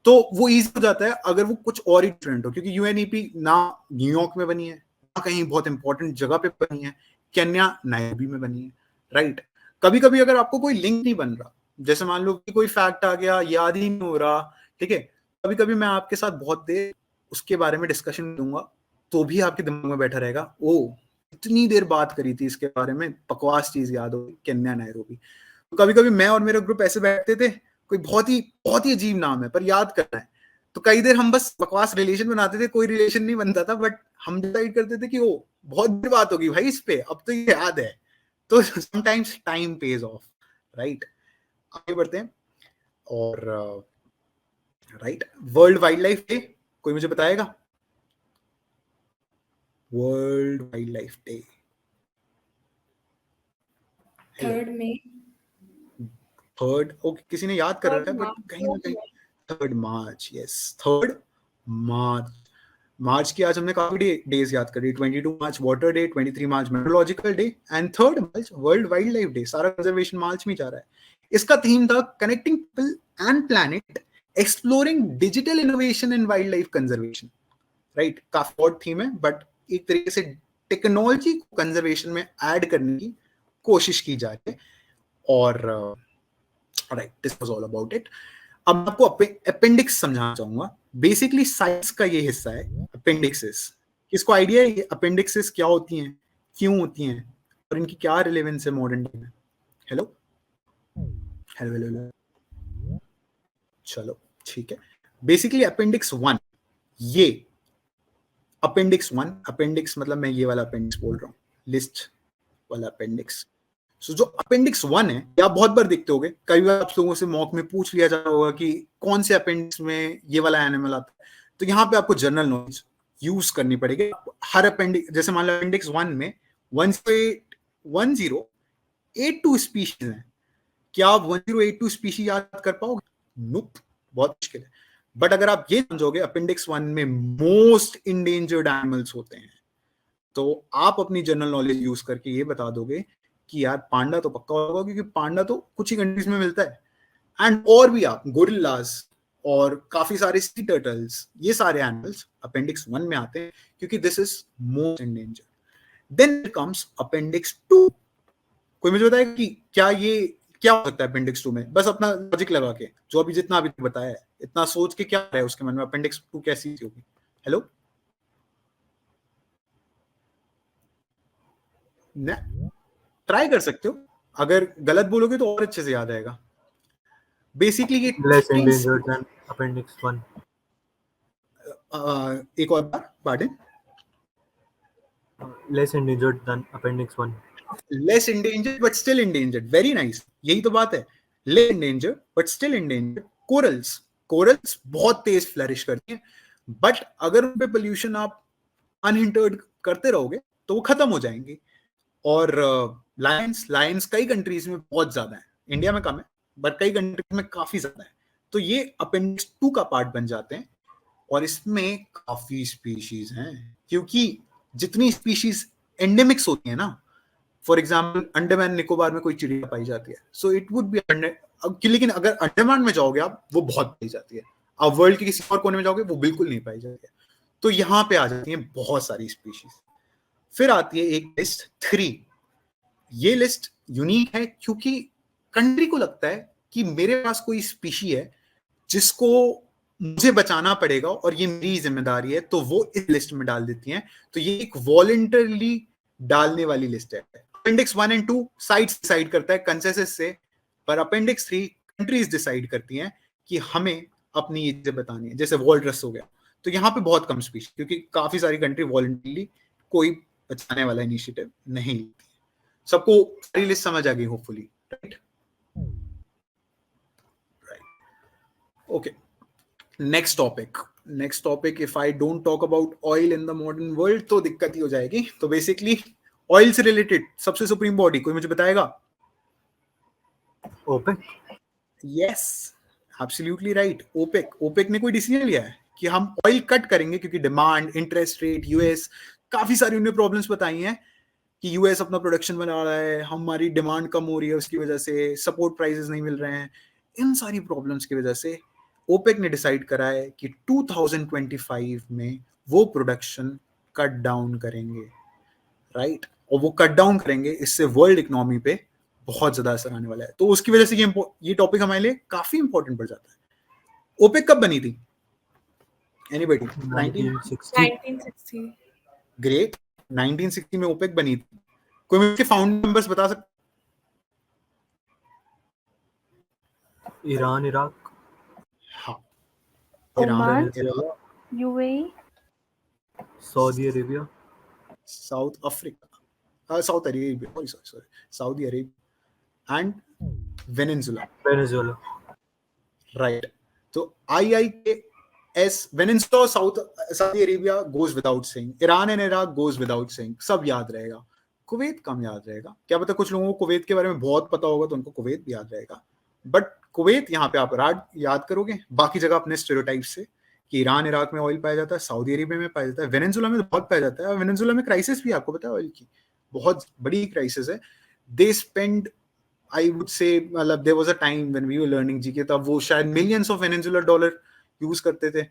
तो वो इजी हो जाता है अगर वो कुछ और ही डिफरेंट हो, क्योंकि यूएनईपी ना न्यूयॉर्क में बनी है, ना कहीं बहुत इंपॉर्टेंट जगह पे बनी है, केन्या नायरोबी में बनी है, राइट? कभी कभी अगर आपको कोई लिंक नहीं बन रहा, जैसे मान लो कि कोई फैक्ट आ गया, याद ही नहीं हो रहा, ठीक है, कभी कभी मैं आपके साथ बहुत देर उसके बारे में डिस्कशन दूंगा तो भी आपके दिमाग में बैठा रहेगा, ओ इतनी देर बात करी थी इसके बारे में, बकवास चीज याद हो, केन्या नायरोबी। तो कभी कभी मैं और मेरा ग्रुप ऐसे बैठते थे, कोई बहुत ही अजीब नाम है पर याद करना है, तो कई देर हम बस बकवास रिलेशन बनाते थे, कोई रिलेशन नहीं बनता था, बट हम डिसाइड करते थे कि ओ बहुत देर बात होगी भाई इस पे, अब तो ये याद है। तो sometimes time page of, right? आगे बढ़ते हैं। और राइट, वर्ल्ड वाइल्ड लाइफ डे कोई मुझे बताएगा? वर्ल्ड वाइल्ड लाइफ डे 3 मई। थर्ड, ओके, किसी ने याद कर रखा है बट कहीं ना कहीं 3 मार्च, यस 3 मार्च। मार्च की आज हमने काफी डेज याद करी, 22 March water day, 23 March meteorological day and 3 March wildlife लाइफ डे। सारा कंजर्वेशन मार्च में जा रहा है। इसका थीम था connecting people and planet, exploring digital innovation in wildlife conservation, right? काफी और थीम है, बट एक तरीके से टेक्नोलॉजी को कंजर्वेशन में ऐड करने की कोशिश की जा रही है। और right, this was all about it. अब आपको अपेंडिक्स समझाना चाहूंगा। बेसिकली साइंस का ये हिस्सा है अपेंडिक्सेस। किसको आइडिया है अपेंडिक्सेस क्या होती हैं, क्यों होती हैं और इनकी क्या रिलेवेंस है मॉडर्न डे में? हेलो हेलो हेलो हेलो, चलो ठीक है। बेसिकली अपेंडिक्स 1, ये अपेंडिक्स 1, अपेंडिक्स मतलब मैं ये वाला अपेंडिक्स बोल रहा हूँ, लिस्ट वाला अपेंडिक्स। सो जो अपेंडिक्स 1 है, ये आप बहुत बार देखते होगे, कई बार आप लोगों से मॉक में पूछ लिया जाता होगा कि कौन से अपेंडिक्स में ये वाला एनिमल आता है, तो यहाँ पे आपको जनरल नॉलेज यूज करनी पड़ेगी। हर अपेंडिक्स, जैसे मान लो अपेंडिक्स 1 में 1082 स्पीशीज हैं, क्या आप 1082 स्पीशीज याद कर पाओगे? नोप, बहुत मुश्किल है। बट अगर आप ये समझोगे अपेंडिक्स 1 में मोस्ट इंडेंजर्ड एनिमल्स होते हैं, तो आप अपनी जनरल नॉलेज यूज करके ये बता दोगे कि यार पांडा तो पक्का होगा, क्योंकि पांडा तो कुछ ही कंट्रीज में मिलता है। एंड और भी आप गोरिल्लास और काफी सारे सी टर्टल्स, ये सारे एनिमल्स अपेंडिक्स 1 में आते हैं, क्योंकि this is most endangered. Then comes appendix 2। कोई मुझे बताएगा कि क्या हो सकता है अपेंडिक्स 2 में? बस अपना लॉजिक लगा के, जो अभी जितना अभी बताया है, इतना सोच के क्या है उसके मन में, अपेंडिक्स 2 कैसी होगी? हेलो, ट्राई कर सकते हो, अगर गलत बोलोगे तो और अच्छे से याद आएगा। बेसिकली ये Less endangered than Appendix 1. एक और बार pardon. Less endangered than Appendix 1. Less endangered but still endangered, very nice, यही तो बात है, less endangered but still endangered. Corals बहुत तेज फ्लरिश करती हैं, बट अगर उन पे पोल्यूशन आप अनहिंटर्ड करते रहोगे तो वो खत्म हो जाएंगी। और लायंस कई कंट्रीज में बहुत ज्यादा है, इंडिया में कम है बट कई कंट्रीज में काफी ज्यादा है। तो ये अपेंडिक्स 2 का पार्ट बन जाते हैं, और इसमें काफी स्पीशीज हैं, क्योंकि जितनी स्पीशीज एंडेमिक्स होती है ना, फॉर एग्जाम्पल अंडमान निकोबार में कोई चिड़िया पाई जाती है, सो इट वुड बी, लेकिन अगर अंडमान में जाओगे आप, वो बहुत पाई जाती है। आप वर्ल्ड के किसी और कोने में जाओगे वो बिल्कुल नहीं पाई जाती है। तो यहाँ पे आ जाती है बहुत सारी स्पीशीज। फिर आती है एक लिस्ट 3। ये लिस्ट यूनिक है क्योंकि कंट्री को लगता है कि मेरे पास कोई स्पीशी है जिसको मुझे बचाना पड़ेगा और ये मेरी जिम्मेदारी है, तो वो इस लिस्ट में डाल देती हैं। तो ये एक वॉलंटरली डालने वाली लिस्ट है। अपेंडिक्स 1 एंड 2 साइट्स डिसाइड करता है कंसेंसस से, पर अपेंडिक्स 3 कंट्रीज डिसाइड करती हैं कि हमें अपनी ये चीजें बतानी है। जैसे वॉलरस हो गया, तो यहाँ पे बहुत कम स्पीशीज, क्योंकि काफी सारी कंट्री वॉलंटरली कोई बचाने वाला इनिशिएटिव नहीं लेती। सबको सारी लिस्ट समझ आ गई hopefully, right? Okay, next topic, if I don't talk about oil in the modern world तो दिक्कत ही हो जाएगी। तो बेसिकली ऑयल से रिलेटेड सबसे सुप्रीम बॉडी कोई मुझे बताएगा? OPEC. Yes, absolutely right, OPEC ने कोई डिसीजन लिया है कि हम ऑयल कट करेंगे, क्योंकि डिमांड, इंटरेस्ट रेट, यूएस, काफी सारी उन्हें प्रॉब्लम्स बताई हैं कि यूएस अपना प्रोडक्शन बना रहा है, हमारी डिमांड कम हो रही है, उसकी वजह से सपोर्ट प्राइसेस नहीं मिल रहे हैं। इन सारी प्रॉब्लम्स की वजह से ओपेक ने डिसाइड करा है कि 2025 में वो प्रोडक्शन कट डाउन करेंगे, राइट? और वो कट डाउन करेंगे, इससे वर्ल्ड इकोनॉमी पे बहुत ज्यादा असर आने वाला है। तो उसकी वजह से ये टॉपिक हमारे लिए काफी इंपॉर्टेंट बढ़ जाता है। ओपेक कब बनी थी? एनीबॉडी? 1960। ग्रेट, 1960 में ओपेक बनी थी। कोई मुझे फाउंडिंग मेंबर्स बता सकते? Iran, Iraq. हाँ, Oman, Venezuela, UAE, Saudi Arabia. South Africa, south Arabia, sorry, Saudi Arabia and Venezuela, right? तो IIKS, Venezuela, Saudi Arabia goes without saying, Iran and Iraq goes without saying, सब याद रहेगा। Kuwait कम याद रहेगा, क्या पता कुछ लोगों को कुवैत के बारे में बहुत पता होगा तो उनको कुवैत भी याद रहेगा, बट कुवैत यहाँ पे आप याद करोगे। बाकी जगह अपने स्टेरियोटाइप से कि ईरान इराक में ऑयल पाया जाता है, सऊदी अरेबिया में पाया जाता है, वेनेजुएला में तो बहुत पाया जाता है। वेनेजुएला में क्राइसिस भी, आपको पता है, ऑयल की बहुत बड़ी क्राइसिस है। They spend, I would say, मतलब there was a time when we were learning GK, तब वो शायद millions of Venezuela dollar use करते थे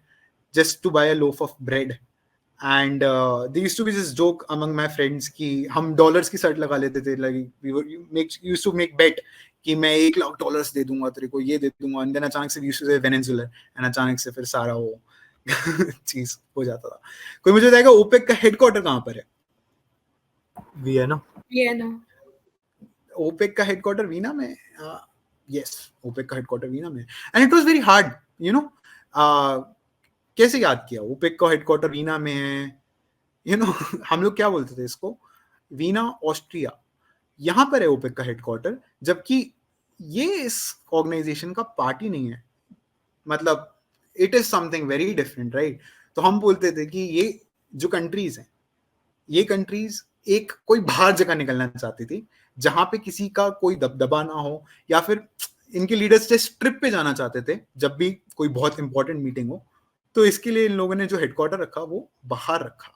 just to buy a loaf of bread. And they used to be this joke among my friends कि हम dollars की shirt लगा लेते थे, like we used to make bet कि मैं $1 लाख दे दूंगा तेरे को, ये दे दूंगा, एंड देन अचानक से वी यूज्ड टू से वेनेजुएला, एंड अचानक से फिर सारा वो चीज हो जाता था। कोई मुझे बताएगा ओपेक का हेडक्वार्टर कहाँ पर है? Vienna. Vienna. ओपेक का हेडक्वार्टर वीना में? यस, ओपेक का हेडक्वार्टर वीना में। And it was very hard, you know, कैसे याद किया ओपेक का हेडक्वार्टर वीना में है, यू नो हम लोग क्या बोलते थे इसको, वीना ऑस्ट्रिया, यहाँ पर है ओपेक का हेडक्वार्टर, जबकि ये इस ऑर्गेनाइजेशन का पार्ट ही नहीं है। मतलब it is something very different, right? तो हम बोलते थे कि ये जो कंट्रीज हैं, ये कंट्रीज एक कोई बाहर जगह निकलना चाहती थी जहां पे किसी का कोई दबदबा ना हो, या फिर इनके लीडर्स जस्ट ट्रिप पे जाना चाहते थे जब भी कोई बहुत इंपॉर्टेंट मीटिंग हो। तो इसके लिए इन लोगों ने जो हेडक्वार्टर रखा वो बाहर रखा,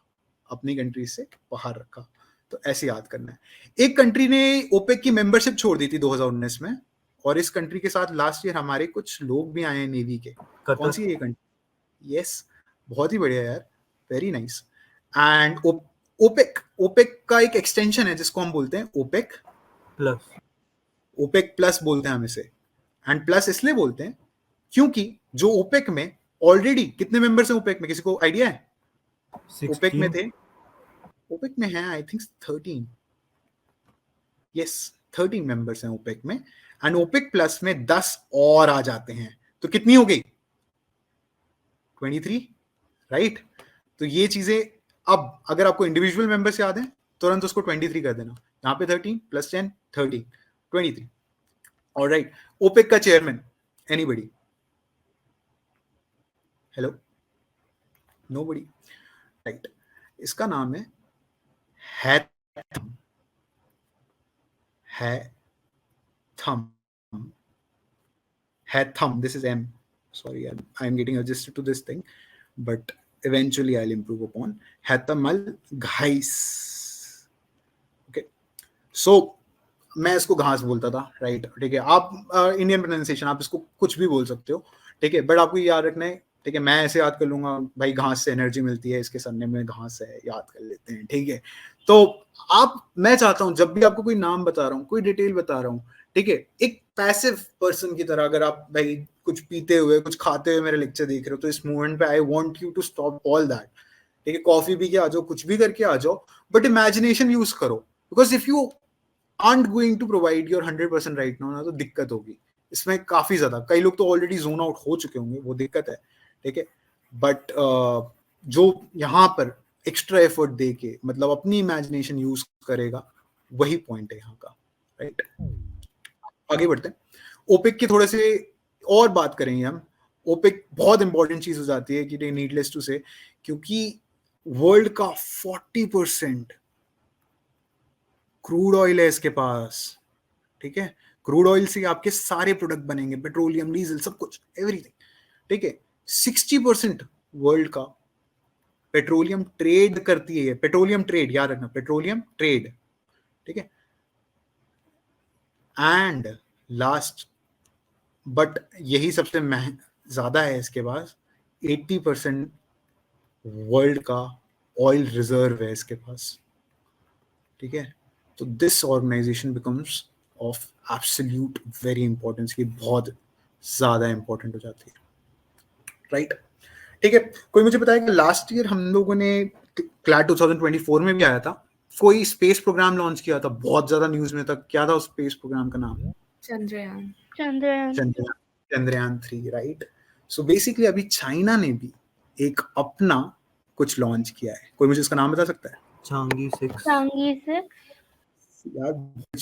अपनी कंट्री से बाहर रखा। तो ऐसे याद करना है। एक कंट्री ने ओपेक की मेंबरशिप छोड़ दी थी 2019 में, और इस कंट्री के साथ लास्ट ईयर हमारे कुछ लोग भी आए हैं नेवी के। कौन सी है ये कंट्री? यस, बहुत ही बढ़िया यार, वेरी नाइस। एंड ओपेक का एक एक्सटेंशन है जिसको हम बोलते हैं ओपेक प्लस बोलते हैं हम इसे। एंड प्लस इसलिए बोलते हैं क्योंकि जो ओपेक में ऑलरेडी कितने मेंबर्स हैं ओपेक में, किसी को आइडिया है? 16. ओपेक में है आई थिंक 13, यस 13 मेंबर्स हैं ओपेक में। एंड ओपेक प्लस में 10 और आ जाते हैं, तो कितनी हो गई? 23, राइट? तो ये चीजें, अब अगर आपको इंडिविजुअल मेंबर्स याद हैं तुरंत उसको 23 कर देना। यहाँ पे 13 + 10 13 23। ऑलराइट, ओपेक का chairman anybody? Hello, nobody, right? इसका नाम है Hatham. This is M. Sorry, I'm getting adjusted to this thing, but eventually I'll improve upon. Hatham al-Ghais. Okay, so मैं इसको घास बोलता था, राइट? ठीक है, आप इंडियन प्रोनाउंसिएशन आप इसको कुछ भी बोल सकते हो, ठीक है, बट आपको याद रखना है, ठीक है? मैं ऐसे याद कर लूंगा, भाई घास से एनर्जी मिलती है, इसके सरनेम में घास है, याद कर लेते हैं, ठीक है? तो मैं चाहता हूं जब भी आपको कोई नाम बता रहा हूँ, कोई डिटेल बता रहा हूँ, ठीक है, एक पैसिव पर्सन की तरह, अगर आप भाई कुछ पीते हुए कुछ खाते हुए मेरे लेक्चर देख रहे हो, तो इस मोमेंट पे I want you to stop all that, ठीक है? कॉफी पी के आ जाओ, कुछ भी करके आ जाओ, बट इमेजिनेशन यूज करो, because if you aren't going to provide your 100% right now ना, तो दिक्कत होगी इसमें काफी ज्यादा। कई लोग तो ऑलरेडी जोन आउट हो चुके होंगे, वो दिक्कत है, ठीक है? बट जो यहाँ पर एक्स्ट्रा एफर्ट दे के मतलब अपनी इमेजिनेशन यूज करेगा, वही पॉइंट है यहाँ का, राइट? आगे बढ़ते हैं, ओपेक के थोड़े से और बात करेंगे हम। ओपेक बहुत इंपॉर्टेंट चीज हो जाती है कि नीडलेस टू से, क्योंकि वर्ल्ड का 40% क्रूड ऑयल है इसके पास, ठीक है? क्रूड ऑयल से आपके सारे प्रोडक्ट बनेंगे, पेट्रोलियम, डीजल, सब कुछ, एवरीथिंग, ठीक है? 60% वर्ल्ड का पेट्रोलियम ट्रेड करती है, पेट्रोलियम ट्रेड, याद रखना, पेट्रोलियम ट्रेड, ठीक है? एंड लास्ट बट यही सबसे ज्यादा है इसके पास, 80% वर्ल्ड का ऑयल रिजर्व है इसके पास, ठीक है? तो this organization becomes of absolute very importance, की बहुत ज्यादा इंपॉर्टेंट हो जाती है, राइट? ठीक है, कोई मुझे बताया कि लास्ट ईयर हम लोगों ने क्लैट 2024 में भी आया था, कोई स्पेस प्रोग्राम लॉन्च किया था, बहुत ज्यादा न्यूज में था। क्या था उस स्पेस प्रोग्राम का नाम? चंद्रयान 3, राइट? सो बेसिकली अभी चाइना ने भी एक अपना कुछ लॉन्च किया है। कोई मुझे इसका नाम बता सकता है? Changi 6. यार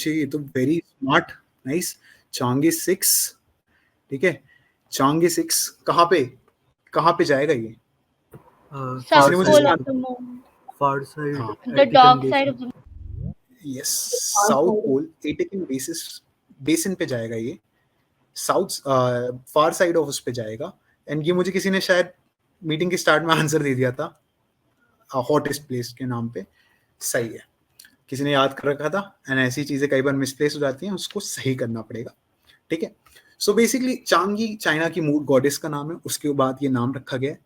ये तो वेरी स्मार्ट, नाइस। चांगी 6, ठीक है? चांगी 6 कहाँ पे जाएगा ये? Far South side. Pole of the Moon. Far side. हाँ, The dark side of the moon. Yes, south pole Aitken basin पे जाएगा ये, साउथ फार साइड ऑफ उस पे जाएगा। एंड ये मुझे किसी ने शायद मीटिंग के स्टार्ट में आंसर दे दिया था, हॉटेस्ट प्लेस के नाम पे। सही है, किसी ने याद कर रखा था। एंड ऐसी चीजें कई बार मिसप्लेस हो जाती हैं, उसको सही करना पड़ेगा, ठीक है? सो बेसिकली चांगी चाइना की मूड गॉडेस का नाम है, उसके बाद ये नाम रखा गया है।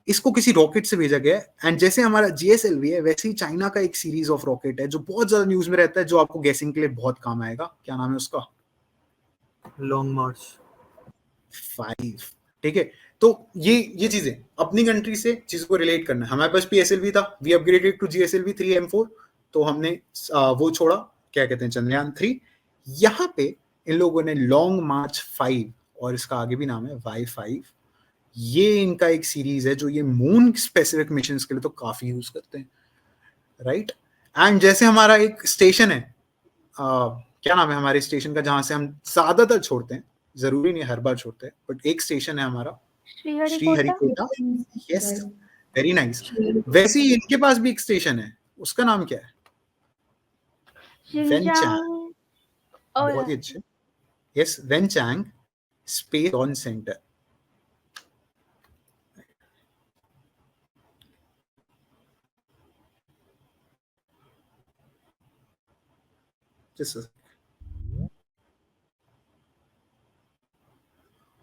इसको किसी रॉकेट से भेजा गया है। एंड जैसे हमारा GSLV है, वैसे ही चाइना का एक सीरीज ऑफ रॉकेट है जो बहुत ज्यादा न्यूज में रहता है, जो आपको गैसिंग के लिए बहुत काम आएगा। क्या नाम है उसका? Long March 5। ठीक है। तो ये चीजें अपनी कंट्री से चीजों को रिलेट करना है। हमारे पास PSLV था, we upgraded to GSLV 3M4, तो हमने वो छोड़ा, क्या कहते हैं, चंद्रयान 3। यहाँ पे इन लोगों ने लॉन्ग मार्च 5 और इसका आगे भी नाम है Y5, ये इनका एक सीरीज है जो ये मून स्पेसिफिक मिशन के लिए तो काफी यूज करते हैं, राइट। एंड जैसे हमारा एक स्टेशन है, क्या नाम है हमारे स्टेशन का जहां से हम ज्यादातर छोड़ते हैं, जरूरी नहीं हर बार छोड़ते हैं, बट एक स्टेशन है हमारा श्रीहरिकोटा। Yes, very nice. वैसे ही इनके पास भी एक स्टेशन है, उसका नाम क्या है? वेनचैंग। बहुत ही अच्छे। Yes, Wenchang space launch centre.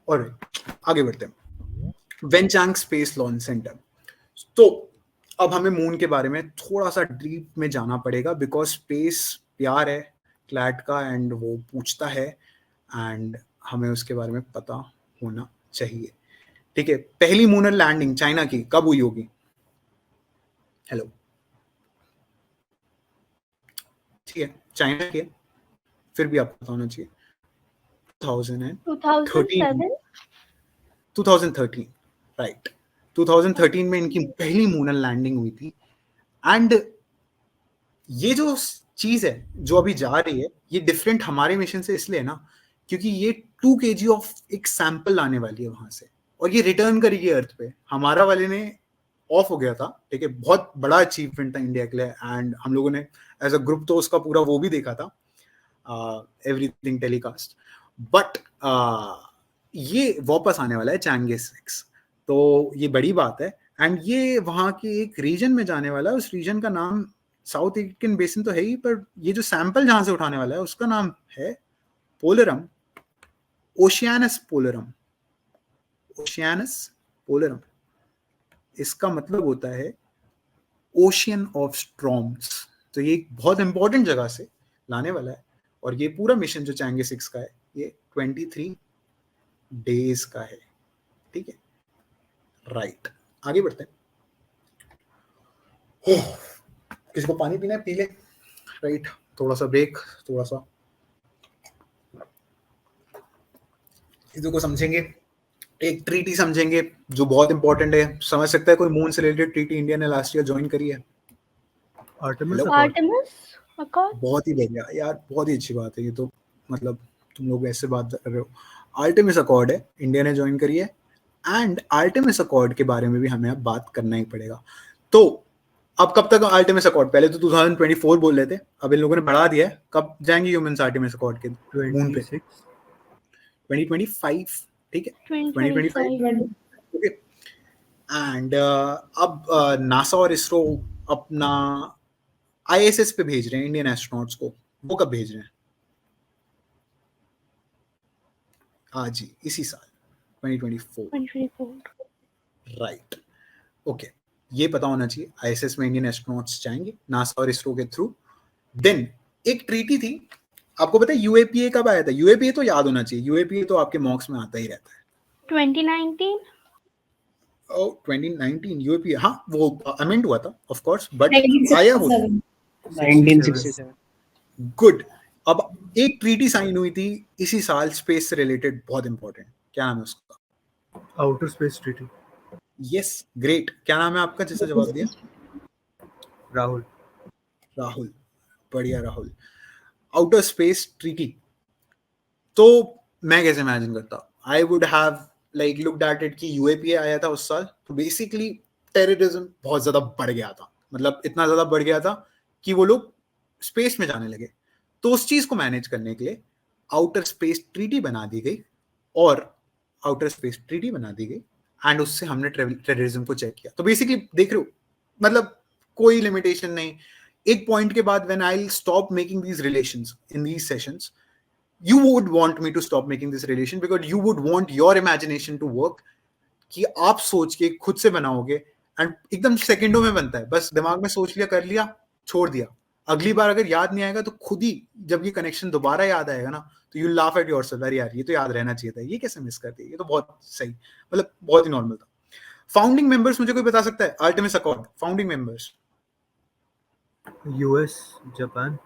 और आगे बढ़ते हैं। Wenchang space launch centre. तो अब हमें मून के बारे में थोड़ा सा डीप में जाना पड़ेगा, बिकॉज स्पेस प्यार है क्लैट का, एंड वो पूछता है, एंड हमें उसके बारे में पता होना चाहिए, ठीक है। पहली मूनर लैंडिंग चाइना की कब हुई होगी? हेलो, ठीक है, चाइना की, फिर भी आपको पता होना चाहिए। 2013, राइट। 2013 में इनकी पहली मूनर लैंडिंग हुई थी। एंड ये जो चीज है जो अभी जा रही है, ये डिफरेंट हमारे मिशन से इसलिए ना, क्योंकि ये 2 kg ऑफ एक सैंपल लाने वाली है वहां से, और ये रिटर्न करेगी अर्थ पे। हमारा वाले ने ऑफ हो गया था, ठीक है, बहुत बड़ा अचीवमेंट था इंडिया के लिए, एंड हम लोगों ने एज अ ग्रुप तो उसका पूरा वो भी देखा था, एवरीथिंग टेलीकास्ट। बट ये वापस आने वाला है चैंगे 6, तो ये बड़ी बात है। एंड ये वहां के एक रीजन में जाने वाला है, उस रीजन का नाम साउथ एशियन बेसिन तो है ही, पर ये जो सैंपल जहां से उठाने वाला है उसका नाम है पोलरम, ओशियानस पोलरम। ओशियानस पोलरम, इसका मतलब होता है ओशियन ऑफ स्टॉर्म्स। तो ये एक बहुत इंपॉर्टेंट जगह से लाने वाला है, और ये पूरा मिशन जो चैंगे 6 का है, ये 23 डेज का है, ठीक है, राइट। आगे बढ़ते हैं। किसी को पानी पीना है, पी ले, राइट। थोड़ा सा ब्रेक, थोड़ा सा चीजों को समझेंगे। एक ट्रीटी समझेंगे जो बहुत इंपॉर्टेंट है। समझ सकता है कोई मून से रिलेटेड ट्रीटी इंडिया ने लास्ट ईयर ज्वाइन करी है? Artemis accord. बहुत ही बढ़िया यार, बहुत ही अच्छी बात है ये तो, मतलब तुम लोग ऐसे बात कर रहे हो। आर्टेमिस अकॉर्ड है, इंडिया ने ज्वाइन करी है, एंड आर्टेमिस अकॉर्ड के बारे में भी हमें अब बात करना ही पड़ेगा। तो अब कब तक आर्टेमिस अकॉर्ड? पहले तो 2024 बोल रहे थे, अब इन लोगों ने बढ़ा दिया है। कब जाएंगे ह्यूमंस आर्टेमिस अकॉर्ड के मून पे? 2025, ठीक है, 2025, ओके। एंड अब नासा और इसरो अपना ISS पे भेज रहे हैं इंडियन एस्ट्रोनॉट्स को। वो कब भेज रहे हैं? आज ही, इसी साल 2024, राइट, ओके। ये पता होना चाहिए, ISS में इंडियन एस्ट्रोनॉट्स जाएंगे नासा और इसरो के थ्रू। देन एक ट्रीटी थी, आपको पता है UAPA कब आया था? UAPA तो याद होना चाहिए, UAPA तो आपके मॉक्स में आता ही रहता है। 2019। 2019 UAPA, हाँ वो अमेंड हुआ था ऑफ कोर्स, बट आया हो 1967। गुड। अब एक ट्रीटी साइन हुई थी इसी साल स्पेस से रिलेटेड, बहुत इंपॉर्टेंट। क्या नाम है उसका? Outer space treaty. Yes, great. क्या नाम है आपका जिसने जवाब दिया? राहुल। राहुल, बढ़िया राहुल। आउटर स्पेस ट्रीटी, तो मैं कैसे इमेजिन करता, I would have like looked at it कि UAPA आया था उस साल, तो बेसिकली टेररिज्म बहुत ज्यादा बढ़ गया था, मतलब इतना ज्यादा बढ़ गया था कि वो लोग स्पेस में जाने लगे। तो उस चीज को मैनेज करने के लिए आउटर स्पेस ट्रीटी बना दी गई, और आउटर स्पेस ट्रीटी बना दी गई, एंड उससे हमने टेररिज्म को चेक किया। तो बेसिकली देख रहे हो, मतलब कोई लिमिटेशन नहीं। एक पॉइंट के बाद when I will stop making these relations in these sessions, you would want me to stop making this relation, because you would want your imagination to work, कि आप सोच के खुद से बनाओगे, एंड एकदम सेकंडों में बनता है, बस दिमाग में सोच लिया, कर लिया, छोड़ दिया। अगली बार अगर याद नहीं आएगा तो खुद ही जब ये कनेक्शन दोबारा याद आएगा ना तो यू लाफ एट योरसेल्फ, अरे यार ये तो याद रहना चाहिए था, ये कैसे मिस कर दिया, ये तो बहुत सही, मतलब बहुत ही नॉर्मल था। फाउंडिंग मेंबर्स मुझे कोई बता सकता है Artemis accord? Founding members US, Japan,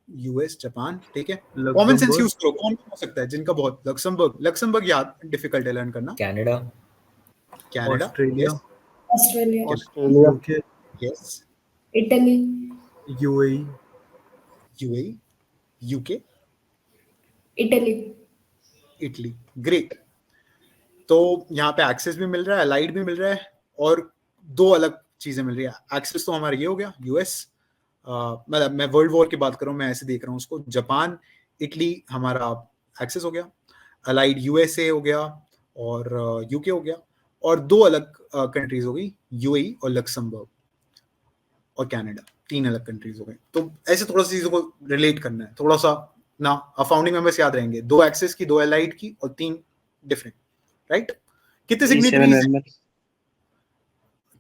US, Japan, ठीक है। कॉमन सेंस यूज करो, कौन हो सकता है जिनका बहुत? लक्समबर्ग याद डिफिकल्ट है लर्न करना। Canada, Australia, Australia, UK, yes, Italy, UAE, UAE, UK, Italy, Italy, great. तो यहाँ पे एक्सेस भी मिल रहा है, अलाइड भी मिल रहा है, और दो अलग चीजें मिल रही है। एक्सेस तो हमारा ये हो गया यूएस, मतलब मैं वर्ल्ड वॉर की बात कर रहा हूँ, मैं ऐसे देख रहा हूँ उसको। जापान, इटली हमारा एक्सेस हो गया, अलाइड यूएसए हो गया और यूके हो गया, और दो अलग कंट्रीज हो गई, यूएई और लक्समबर्ग और कनाडा, तीन अलग कंट्रीज हो गए। तो ऐसे थोड़ा सा चीजों को रिलेट करना है थोड़ा सा ना, फाउंडिंग मेंबर्स याद रहेंगे, दो एक्सेस की, दो अलाइड की और तीन डिफरेंट, राइट? कितने G7 सिग्नेटरीज? members.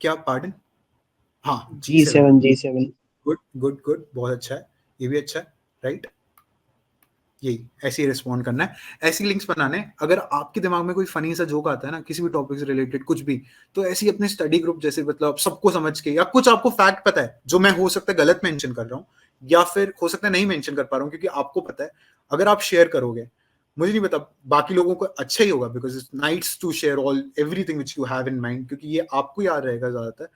क्या, पार्डन? हाँ, G7. गुड गुड गुड, बहुत अच्छा है, ये भी अच्छा है, राइट? यही ऐसे ही रिस्पॉन्ड करना है, ऐसी लिंक्स बनाने हैं। अगर आपके दिमाग में कोई फनी सा जोक आता है ना किसी भी टॉपिक से रिलेटेड कुछ भी, तो ऐसे ही अपने स्टडी ग्रुप जैसे, मतलब सबको समझ के, या कुछ आपको फैक्ट पता है जो मैं हो सकता है गलत मेंशन कर रहा हूँ, या फिर हो सकता है नहीं मेंशन कर पा रहा हूँ क्योंकि आपको पता है, अगर आप शेयर करोगे, मुझे नहीं पता बाकी लोगों को अच्छा ही होगा, because it's nice to share all everything which you have in mind, क्योंकि ये आपको याद रहेगा ज्यादातर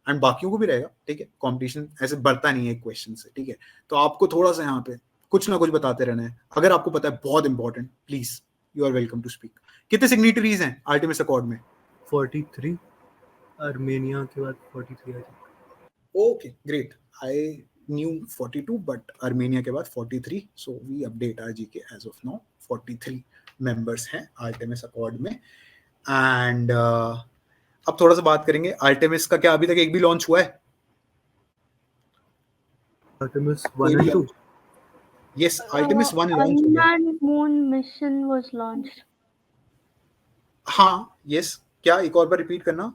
एंड बाकियों को भी रहेगा, ठीक है? कंपटीशन ऐसे बढ़ता नहीं है क्वेश्चन से, ठीक है? तो आपको थोड़ा सा यहाँ पे कुछ ना कुछ बताते रहना है, अगर आपको पता है, बहुत important, please you are welcome to speak. कितने सिग्नेटरीज हैं आर्टेमिस अकॉर्ड में? 43, आर्मेनिया के बाद 43 I think. Okay great, I knew 42 but Armenia के बाद 43, so we update our GK as of now 43 members हैं आर्टेमिस अकॉर्ड में। एंड अब थोड़ा सा बात करेंगे आर्टेमिस का, क्या अभी तक एक भी लॉन्च हुआ है? Artemis 1 and 2, yes, Artemis 1 launch हो गया। Unmanned moon mission was launched. हाँ, यस, क्या एक और बार रिपीट करना?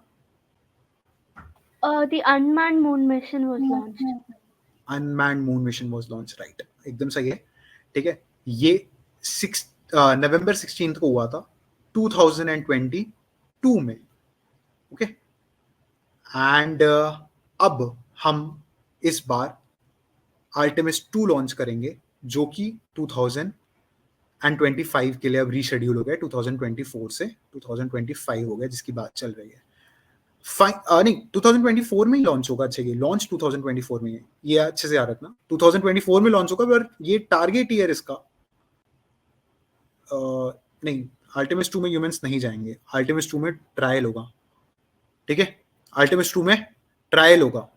The unmanned moon mission was launched. Unmanned moon mission was launch, right, एकदम सही है, ठीक है। ये नवंबर 16 को हुआ था 2022 में, ओके। एंड अब हम इस बार आर्टेमिस 2 लॉन्च करेंगे, जो कि 2025 के लिए अब रीशेड्यूल हो गया, 2024 से 2025 हो गया, जिसकी बात चल रही है। नहीं, 2024 में ही लॉन्च होगा। अच्छा, ये लॉन्च 2024 में है, ये अच्छे से याद रखना, 2024 में लॉन्च होगा, पर ये टारगेट ईयर इसका नहीं, आर्टेमिस 2 में ह्यूमंस नहीं जाएंगे, आर्टेमिस 2 में ट्रायल होगा, ठीक है? आर्टेमिस 2 में ट्रायल होगा,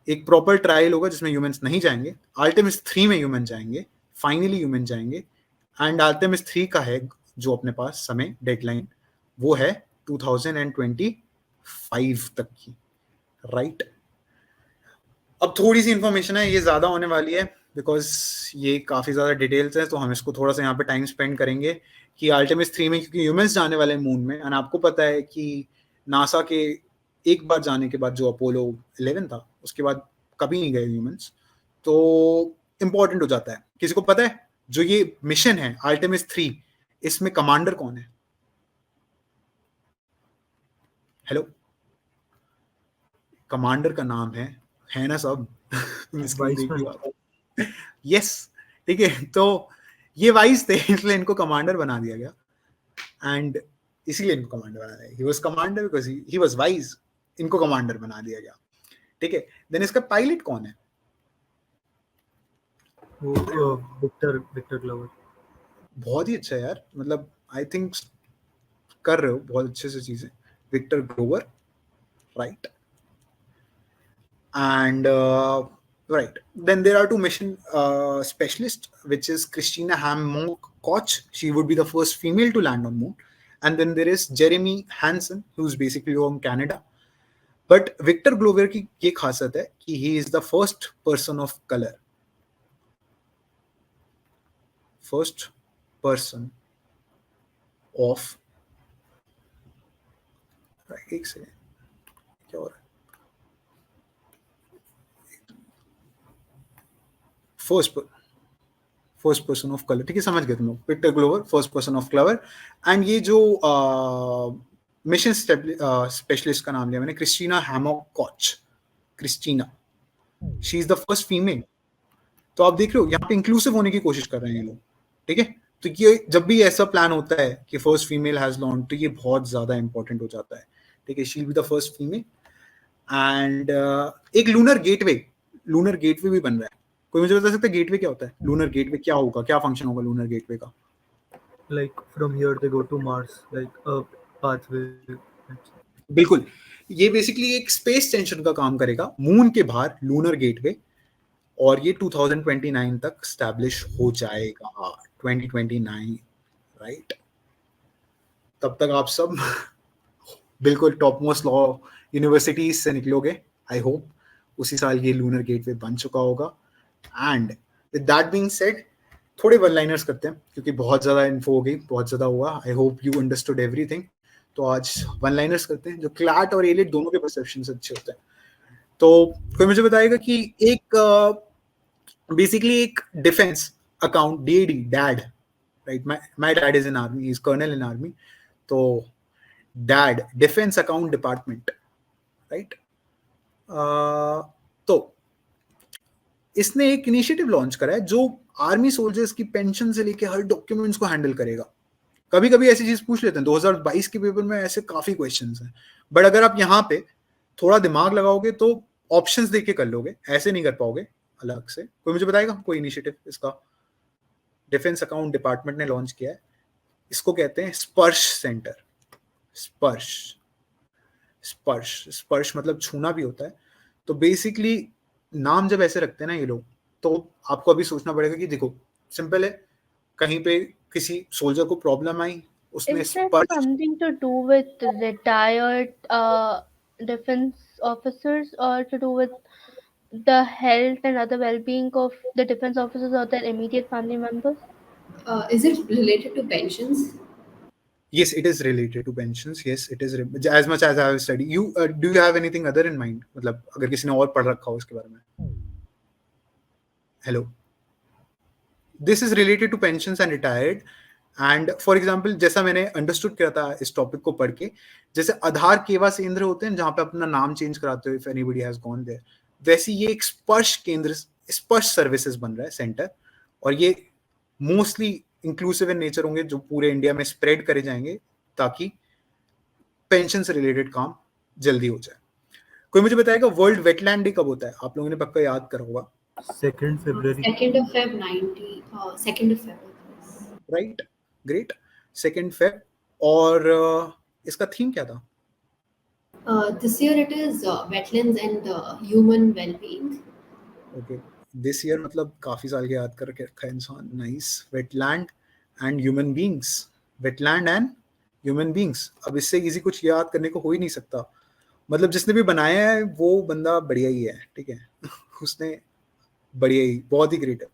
एक प्रॉपर ट्रायल होगा जिसमें ह्यूमंस नहीं जाएंगे। आर्टेमिस 3 में ह्यूमन जाएंगे, फाइनली ह्यूमन जाएंगे। एंड आर्टेमिस 3 का है जो अपने पास समय डेडलाइन, वो है 2025 तक की, राइट? अब थोड़ी सी इंफॉर्मेशन है, ये ज्यादा होने वाली है बिकॉज ये काफी ज्यादा डिटेल्स है, तो हम इसको थोड़ा सा यहाँ पे टाइम स्पेंड करेंगे कि आर्टेमिस 3 में, क्योंकि ह्यूमंस जाने वाले मून में, एंड आपको पता है कि नासा के एक बार जाने के बाद जो अपोलो 11 था, उसके बाद कभी नहीं गए ह्यूमंस, तो इंपॉर्टेंट हो जाता है। किसी को पता है जो ये मिशन है आर्टेमिस 3, इसमें कमांडर कौन है? हेलो, कमांडर का नाम है ना सब? यस, ठीक है। तो ये वाइस थे, इसलिए इनको कमांडर बना दिया गया, एंड इसीलिए इनको कमांडर बना दिया। He was commander because he was wise, इनको कमांडर बना दिया गया, ठीक है। देन इसका पायलट कौन है? वो विक्टर ग्लोवर। बहुत ही अच्छा यार, मतलब आई थिंक कर रहे हो बहुत अच्छे से चीजें। Victor Glover, right? And right, then there are two mission specialists, which is Christina Hammonk Koch. She would be the first female to land on moon. And then there is Jeremy Hansen, who's basically from Canada. But Victor Glover की ये खासियत है कि he is the first person of color. First person of, right, एक second, क्या हो रहा है? फर्स्ट पर्सन ऑफ कलर, ठीक है, समझ गए तुम लोग, Victor Glover first person of colour. And ये जो मिशन स्पेशलिस्ट का नाम लिया मैंने, Christina Hammock Koch, Christina, she is the first female. तो आप देख रहे हो यहाँ पे इंक्लूसिव होने की कोशिश कर रहे हैं ये लोग, ठीक है। तो ये जब भी ऐसा प्लान होता है कि फर्स्ट फीमेल हैज लॉन्च, तो ये बहुत ज्यादा इंपॉर्टेंट हो जाता है, ठीक है। She will be the first female. And एक लूनर गेटवे भी बन रहा है। कोई मुझे बता सकता है गेटवे क्या होता है? लूनर गेटवे क्या होगा, क्या फंक्शन होगा लूनर गेटवे का? Like from here they go to Mars, like a pathway. बिल्कुल, ये बेसिकली एक स्पेस स्टेशन का काम करेगा मून के बाहर, लूनर गेटवे, और ये 2029 तक स्टैब्लिश हो जाएगा, 2029, राइट। तब तक आप सब बिल्कुल टॉप मोस्ट लॉ यूनिवर्सिटीज से निकलोगे, आई होप। उसी साल ये लूनर गेटवे बन चुका होगा। And with that being said, थोड़े वन लाइनर्स करते हैं क्योंकि बहुत ज्यादा इन्फो हो गई, बहुत ज्यादा हुआ। I hope you understood everything. तो आज वन लाइनर्स करते हैं जो क्लैट और एलिट दोनों के परसेप्शन अच्छे होते हैं। तो कोई मुझे बताएगा कि एक बेसिकली एक defence account, DAD, dad, right, my dad is in army, is colonel in army. तो dad, defence account department, right. तो इसने एक इनिशिएटिव लॉन्च करा है जो आर्मी सोल्जर्स की पेंशन से लेके हर डॉक्यूमेंट्स को हैंडल करेगा। कभी कभी ऐसी चीज पूछ लेते हैं, 2022 के पेपर में ऐसे काफी क्वेश्चंस हैं, बट अगर आप यहाँ पे थोड़ा दिमाग लगाओगे तो ऑप्शंस देख के कर लोगे, ऐसे नहीं कर पाओगे अलग से। कोई मुझे बताएगा कोई इनिशिएटिव इसका? डिफेंस अकाउंट डिपार्टमेंट ने लॉन्च किया है, इसको कहते हैं स्पर्श सेंटर। स्पर्श मतलब छूना भी होता है। तो बेसिकली नाम जब ऐसे रखते हैं ना ये लोग, तो आपको अभी सोचना पड़ेगा कि देखो सिंपल है, कहीं पे किसी सोल्जर को प्रॉब्लम आई, उसने Is that something to do with retired defense officers or to do with the health and other well-being of the defense officers or their immediate family members? Is it related to pensions? Yes, it is related to pensions. Yes, it is as much as I have studied. You do you have anything other in mind? मतलब अगर किसी ने और पढ़ रखा हो इसके बारे में? Hello. This is related to pensions and retired. And for example, जैसा मैंने अंडरस्टूड किया था इस टॉपिक को पढ़ के, जैसे आधार केवा केंद्र होते हैं जहाँ पे अपना नाम चेंज कराते हो if anybody has gone there, वैसे ये एक स्पर्श केंद्र, स्पर्श सर्विसेज बन रहा है सेंटर, और ये मोस्टली इंक्लूसिव इन नेचर होंगे, जो पूरे इंडिया में स्प्रेड करे जाएंगे ताकि पेंशन से रिलेटेड काम जल्दी हो जाए। कोई मुझे बताएगा वर्ल्ड वेटलैंड डे कब होता है? आप लोगों ने पक्का याद करा होगा। 2nd February. 2nd of Feb 2nd of Feb. Right, great, 2nd Feb। और इसका थीम क्या था? This year it is wetlands and human well-being. Okay, this year मतलब काफी साल के याद करके रखा है इंसान। Nice, wetland and human beings, wetland and human beings. अब इससे इजी कुछ याद करने को हो ही नहीं सकता। मतलब जिसने भी बनाया है वो बंदा बढ़िया ही है, ठीक है। उसने बढ़िया ही, बहुत ही ग्रेट है।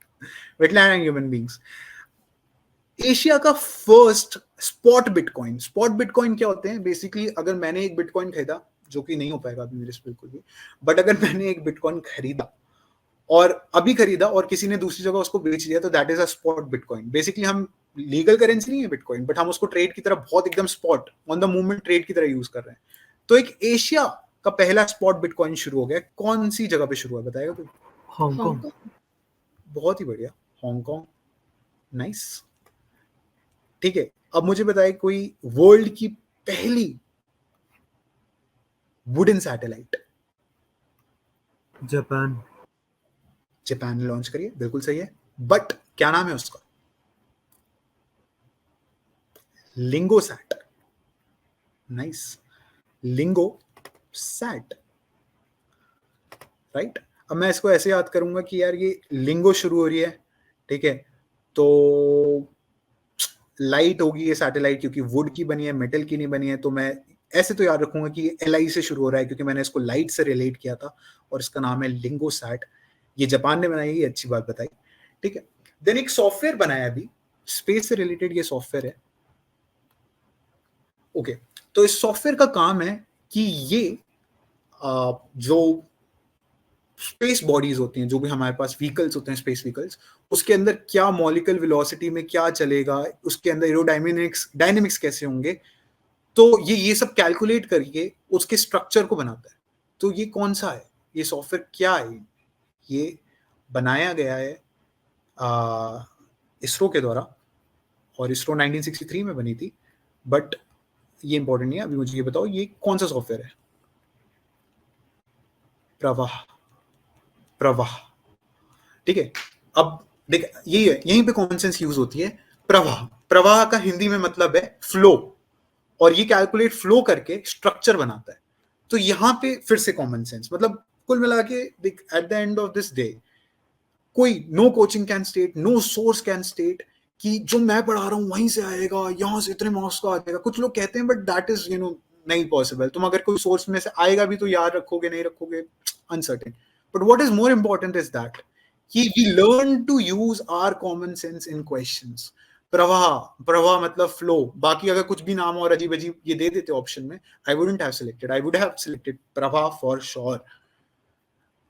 Wetland and human beings. Asia का first spot bitcoin. Spot bitcoin क्या होते हैं? बेसिकली अगर मैंने एक बिटकॉइन खरीदा, जो कि नहीं हो पाएगा अभी मेरे से बिल्कुल भी, बट अगर मैंने एक बिटकॉइन खरीदा और किसी ने दूसरी जगह उसको बेच दिया, तो that is a spot bitcoin. Basically हम लीगल करेंसी नहीं है बिटकॉइन, बट हम उसको ट्रेड की तरह बहुत एकदम spot on the movement trade की तरह यूज कर रहे हैं। तो एक एशिया का पहला स्पॉट बिटकॉइन शुरू हो गया। कौन सी जगह पे शुरू हुआ बताएगा कोई? हांगकांग। बहुत ही बढ़िया, हांगकांग। नाइस, ठीक है। अब मुझे बताए कोई वर्ल्ड की पहली वुडन सैटेलाइट? जापान। जापान ने लॉन्च करी है, बिल्कुल सही है, बट क्या नाम है उसका? लिंगोसैट। Nice, LignoSat, right. अब मैं इसको ऐसे याद करूंगा कि यार ये लिंगो शुरू हो रही है, ठीक है, तो लाइट होगी ये सैटेलाइट, क्योंकि वुड की बनी है, मेटल की नहीं बनी है। तो मैं ऐसे तो याद रखूंगा कि LI से शुरू हो रहा है, क्योंकि मैंने इसको लाइट से रिलेट किया था, और इसका नाम है लिंगोसैट। ये जापान ने बनाई, ये अच्छी बात बताई, ठीक है। देन एक सॉफ्टवेयर बनाया अभी, स्पेस से रिलेटेड ये सॉफ्टवेयर है, ओके। तो इस सॉफ्टवेयर का काम है कि ये जो स्पेस बॉडीज होती हैं, जो भी हमारे पास व्हीकल्स होते हैं, स्पेस व्हीकल्स, उसके अंदर क्या मॉलिक्यूलर वेलोसिटी में क्या चलेगा, उसके अंदर एरोडायनेमिक्स कैसे होंगे, तो ये सब कैलकुलेट करके उसके स्ट्रक्चर को बनाता है। तो ये कौन सा है, ये सॉफ्टवेयर क्या है, ये बनाया गया है इसरो के द्वारा, और इसरो 1963 में बनी थी। बट ये इंपॉर्टेंट नहीं है, अभी मुझे ये बताओ ये कौन सा सॉफ्टवेयर है? प्रवाह। ठीक है, अब देख यही है, यहीं पे कॉमन सेंस यूज होती है। प्रवाह का हिंदी में मतलब है फ्लो, और ये कैलकुलेट फ्लो करके स्ट्रक्चर बनाता है। तो यहां पे फिर से कॉमन सेंस, मतलब कुल मिला के देख, at the end of this day कोई no coaching can state, no source can state कि जो मैं पढ़ा रहा हूं वहीं से आएगा, यहां से इतने मार्क्स का आ जाएगा। कुछ लोग कहते हैं, बट दैट इज नहीं पॉसिबल। तुम अगर कोई सोर्स में से आएगा भी तो याद रखोगे, नहीं रखोगे, uncertain. But what is more important is that कि we learn to use our common sense in questions. प्रवाह मतलब फ्लो। बाकी अगर कुछ भी नाम और अजीब अजीब ये दे देते ऑप्शन में, आई वुड हैव सिलेक्टेड प्रवाह फॉर श्योर।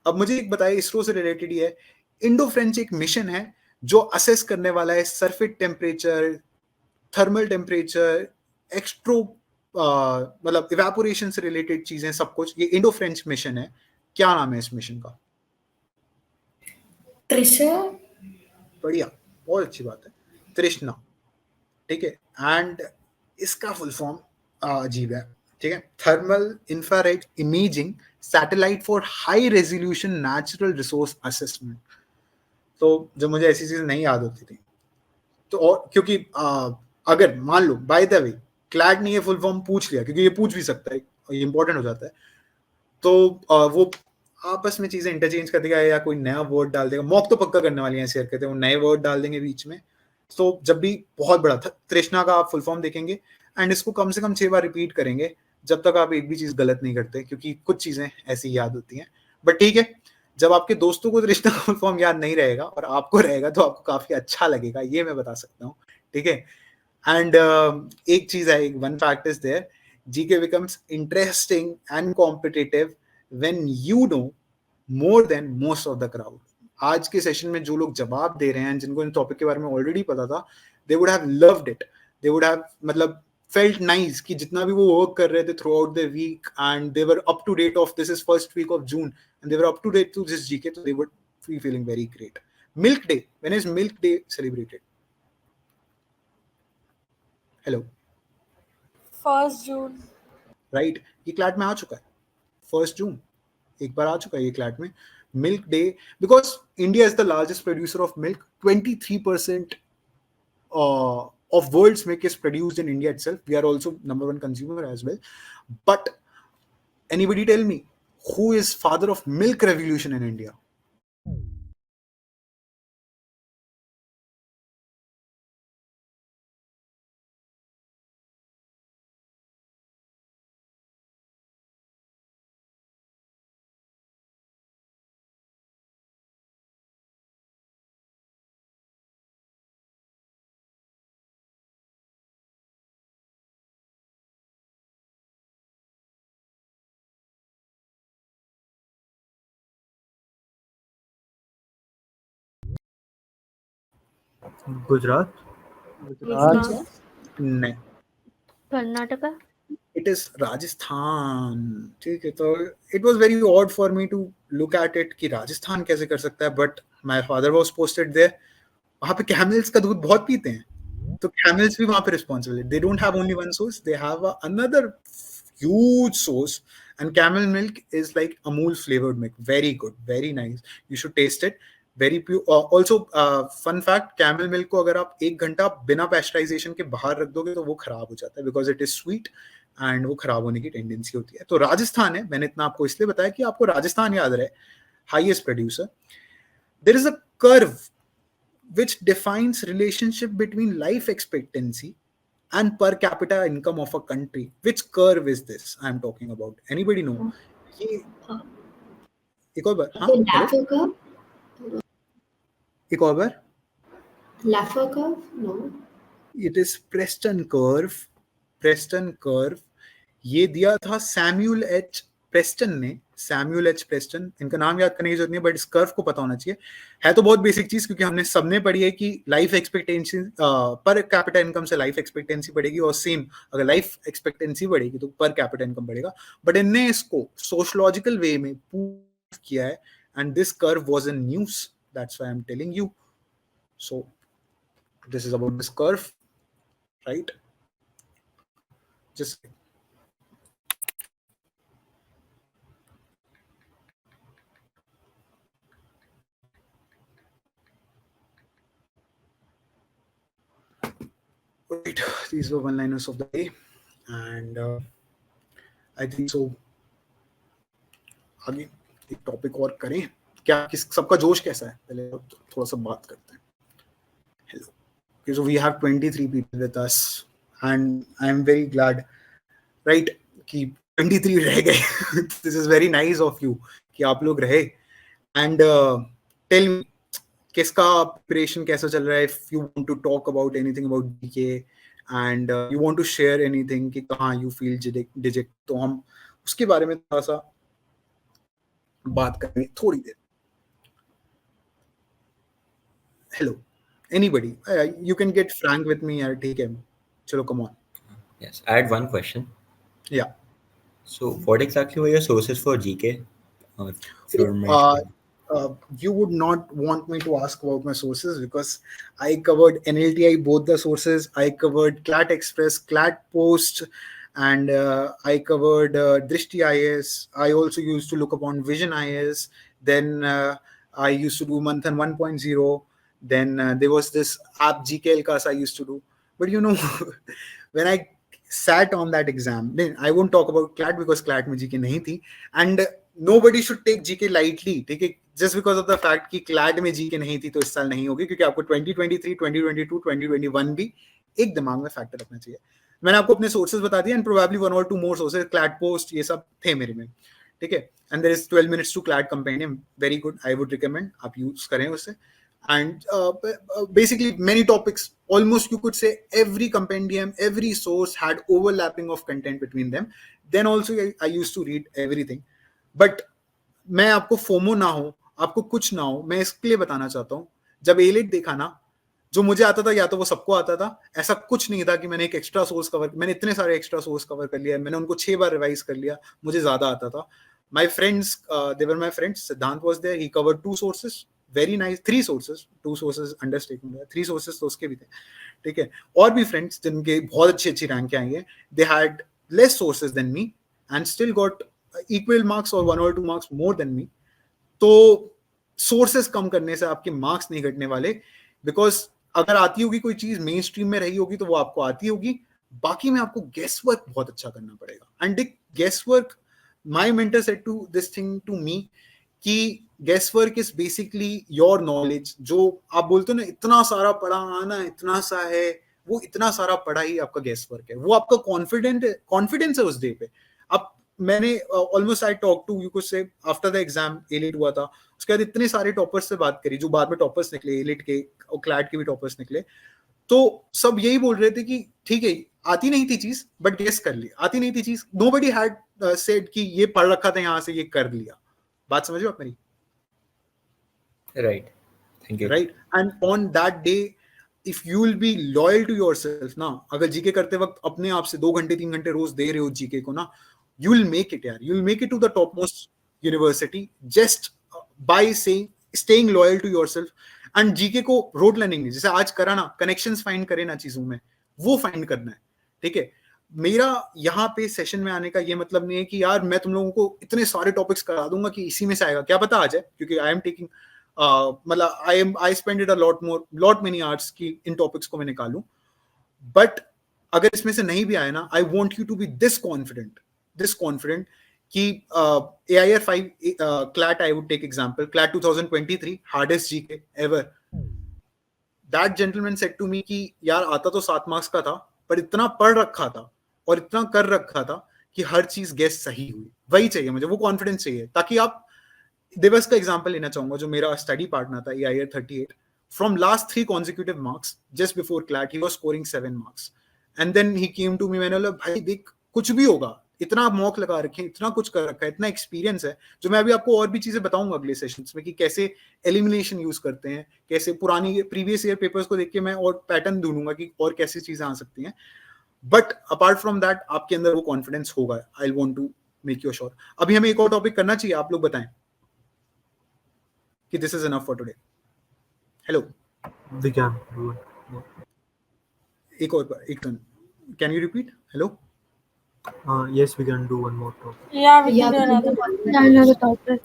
अब मुझे एक बताइए, इसरो से रिलेटेड ही है, इंडो फ्रेंच एक मिशन है जो असेस करने वाला है surface temperature, thermal temperature, extero मतलब इवेपोरेशन से रिलेटेड चीजें, सब कुछ। ये इंडो फ्रेंच मिशन है, क्या नाम है इस मिशन का? तृषा। बढ़िया, बहुत अच्छी बात है, तृष्णा। ठीक है, एंड इसका फुल फॉर्म अजीब है। ठीक है, thermal infrared imaging satellite for high resolution natural resource assessment. तो जब मुझे ऐसी चीजें नहीं याद होती थी, तो और क्योंकि अगर मान लो बाय द वे क्लैड ने ये फुल फॉर्म पूछ लिया, क्योंकि ये पूछ भी सकता है, ये इंपॉर्टेंट हो जाता है, तो वो आपस में चीजें इंटरचेंज कर देगा या कोई नया वर्ड डाल देगा। मॉक तो पक्का करने वाली है शेयर करते हैं, वो नए वर्ड डाल देंगे बीच में। तो जब भी बहुत बड़ा तृष्णा का आप फुल फॉर्म देखेंगे, एंड इसको कम से कम 6 बार रिपीट करेंगे जब तक आप एक भी चीज गलत नहीं करते, क्योंकि कुछ चीजें ऐसी याद होती हैं। बट ठीक है, जब आपके दोस्तों को तृष्णा का फुल फॉर्म याद नहीं रहेगा और आपको रहेगा, तो आपको काफी अच्छा लगेगा, ये मैं बता सकता हूँ। ठीक है, एंड एक चीज है, one fact is there, GK becomes interesting and competitive when you know more than most of the crowd. आज के सेशन में जो लोग जवाब दे रहे हैं, जिनको इन टॉपिक के बारे में ऑलरेडी पता था, they would have loved it, they would have मतलब felt nice कि जितना भी वो वर्क कर रहे थे throughout the week and they were up to date of this is first week of June and they were up to date to this GK, so they would be feeling very great. Milk Day, when is Milk Day celebrated? Hello. 1st June. Right, ये CLAT में आ चुका है 1 जून, एक बार आ चुका है ये CLAT में। Milk day, because India is the largest producer of milk, 23% of world's milk is produced in India itself. We are also number 1 consumer as well. But anybody tell me who is father of milk revolution in India? Gujarat. नहीं, Karnataka. it is Rajasthan. ठीक है, तो it was very odd for me to look at it कि राजस्थान कैसे कर सकता है, but my father was posted there. वहाँ पे कैमल्स का दूध बहुत पीते हैं, तो कैमल्स भी वहाँ पे रिस्पॉन्सिबल है। They don't have only one source, they have another huge source, and camel milk is like Amul flavored milk, very good, very nice, you should taste it, very pure. Also fun fact, camel milk को अगर आप 1 घंटा बिना pasteurisation के बाहर रख दोगे तो वो खराब हो जाता है, because it is sweet and वो खराब होने की टेंडेंसी होती है। तो राजस्थान है, मैंने इतना आपको इसलिए बताया कि आपको राजस्थान याद रहे, highest producer. There is a curve which defines relationship between life expectancy and per capita income of a country. Which curve is this I am talking about? Anybody know? एक और बार, हाँ, Laffer curve? एक और बार, Laffer curve? No. It is Preston curve. Preston curve ये दिया था Samuel H Preston ने, Samuel H Preston, इनका नाम याद करने की जरूरत नहीं है बट इस कर्व को पता होना चाहिए, है तो बहुत बेसिक चीज क्योंकि हमने सबने पढ़ी है कि life expectancy per capita income से लाइफ एक्सपेक्टेंसी बढ़ेगी और सेम अगर लाइफ एक्सपेक्टेंसी बढ़ेगी तो पर कैपिटा इनकम बढ़ेगा, बट इनने इसको सोशलॉजिकल वे में प्रूव किया है and this curve was in news, that's why I am telling you. So this is about this curve, right? Just right, these were one-liners of the day, and I think so. आगे एक topic और करें क्या? किस सबका जोश कैसा है? पहले थोड़ा सा बात करते हैं. Hello. Okay, so we have 23 people with us, and I am very glad, right? कि 23 रह गए. This is very nice of you कि आप लोग रहे. And tell me, किसका preparation कैसा चल रहा है? If you want to talk about anything about GK and you want to share anything कि कहाँ you feel dejected, तो हम उसके बारे में थोड़ा सा बात करेंगे थोड़ी देर. Hello, anybody? You can get frank with me यार, ठीक है? चलो, come on. Yes, I had one question. Yeah. So, what exactly were your sources for GK? If you remember. You would not want me to ask about my sources because I covered NLTI, both the sources. I covered CLAT Express, CLAT Post, and I covered Drishti IS. I also used to look upon Vision IS. Then I used to do Manthan 1.0. Then there was this app GK LCAS I used to do. But you know, when I sat on that exam, then I won't talk about CLAT because CLAT में GK नहीं थी. And nobody should take GK lightly. ठीक है, just because of the fact कि CLAT में GK नहीं थी तो इस साल नहीं होगी, क्योंकि आपको 2023, 2022, 2021 भी एक दिमाग में फैक्टर रखना चाहिए. मैंने आपको अपने सोर्सेज बता दिए, एंड प्रोबेबली वन और two more sources, CLAT post, ये सब थे मेरे में. ठीक है, and there is 12 minutes to CLAT companion, very good, I would recommend आप यूज करें उससे. And basically many topics, almost you could say every compendium, every source had overlapping of content between them. Then also I used to read everything. But मैं आपको FOMO ना हो, आपको कुछ ना हो, मैं इसके लिए बताना चाहता हूँ, जब एलिट देखा ना, जो मुझे आता था या तो वो सबको आता था. ऐसा कुछ नहीं था कि मैंने एक एक्स्ट्रा सोर्स कवर, मैंने इतने सारे एक्स्ट्रा सोर्स कवर कर लिया, मैंने उनको 6 बार रिवाइज कर लिया, मुझे ज्यादा आता था. My friends, they were my friends. Siddhant was there. He covered 2 sources. Very nice. 3 sources. 2 sources understatement है. 3 sources तो उसके भी थे. ठीक है. और भी friends जिनके बहुत अच्छी रैंक आई है, they had less sources than me and still got equal marks or 1 or 2 marks more than me. तो sources कम करने से आपके marks नहीं घटने वाले, because अगर आती होगी कोई चीज मेन स्ट्रीम में रही होगी तो वो आपको आती होगी, बाकी में आपको गेस वर्क बहुत अच्छा करना पड़ेगा. And guess work, my mentor said to this thing to me कि guess work is basically your knowledge. जो आप बोलते हो ना, इतना सारा पढ़ा आना, इतना सा है, वो इतना सारा पढ़ा ही आपका गेस वर्क है. वो आपका कॉन्फिडेंस है उस डे पे. अब मैंने almost I talk to, you could say, after the exam एलिट हुआ था, उसके बाद इतने सारे टॉपर्स से बात करी जो बाद में टॉपर्स निकले, एलिट के और क्लैट के भी टॉपर्स निकले. तो सब यही बोल रहे थे कि ठीक है, आती नहीं थी चीज बट गेस कर ली, आती नहीं थी चीज, नोबडी हैड सेड कि ये पढ़ रखा था यहां से ये कर लिया. बात समझ रहे हो आप मेरी? Right. Thank you. Right. And on that day, if you will be loyal to yourself ना, अगर जीके करते वक्त अपने आप से 2 घंटे 3 घंटे रोज दे रहे हो जीके को ना, you will make it यार. You will make it to the topmost university just by staying loyal to yourself. And GK को रोड लर्निंग नहीं, जैसे आज करा ना, कनेक्शंस फाइंड करे ना चीजों में, वो फाइंड करना है. ठीक है, मेरा यहाँ पे सेशन में आने का ये मतलब नहीं है कि यार मैं तुम लोगों को इतने सारे टॉपिक्स करा दूंगा कि इसी में से आएगा, क्या पता आ जाए, क्योंकि आई एम टेकिंग मतलब I spended a lot many hours की इन टॉपिक्स को मैं निकालूं. बट अगर इसमें से नहीं भी आया ना, I want you to be this confident कि AIR 5 CLAT, I would take example, CLAT 2023 hardest GK ever. That gentleman said to me कि यार आता तो 7 मार्क्स का था, पर इतना पढ़ रखा था और इतना कर रखा था कि हर चीज गेस सही हुई. वही चाहिए मुझे, वो कॉन्फिडेंस चाहिए. ताकि आप दिवस का एग्जांपल लेना चाहूंगा, जो मेरा स्टडी पार्टनर था AIR 38, from last 3 consecutive marks just before CLAT he was scoring 7 marks, and then he came to me, मैंने बोला भाई देख कुछ भी होगा, इतना मॉक लगा रखे हैं, इतना कुछ कर रखा है, इतना एक्सपीरियंस है, जो मैं अभी आपको और भी चीजें बताऊंगा अगले सेशंस में कि कैसे एलिमिनेशन यूज करते हैं, कैसे पुरानी प्रीवियस ईयर पेपर्स को देख के मैं और पैटर्न ढूंढूंगा कि और कैसी चीजें आ सकती हैं। बट अपार्ट फ्रॉम दैट आपके अंदर वो कॉन्फिडेंस होगा, I want to make you sure. अभी हमें एक और टॉपिक करना चाहिए, आप लोग बताएं कि this is enough for today. Hello, विज्ञान एक और एक turn, can you repeat? Hello, yes, we can do one more topic. Yeah, we Yeah, can do we can another do one. one. Yeah, another topic.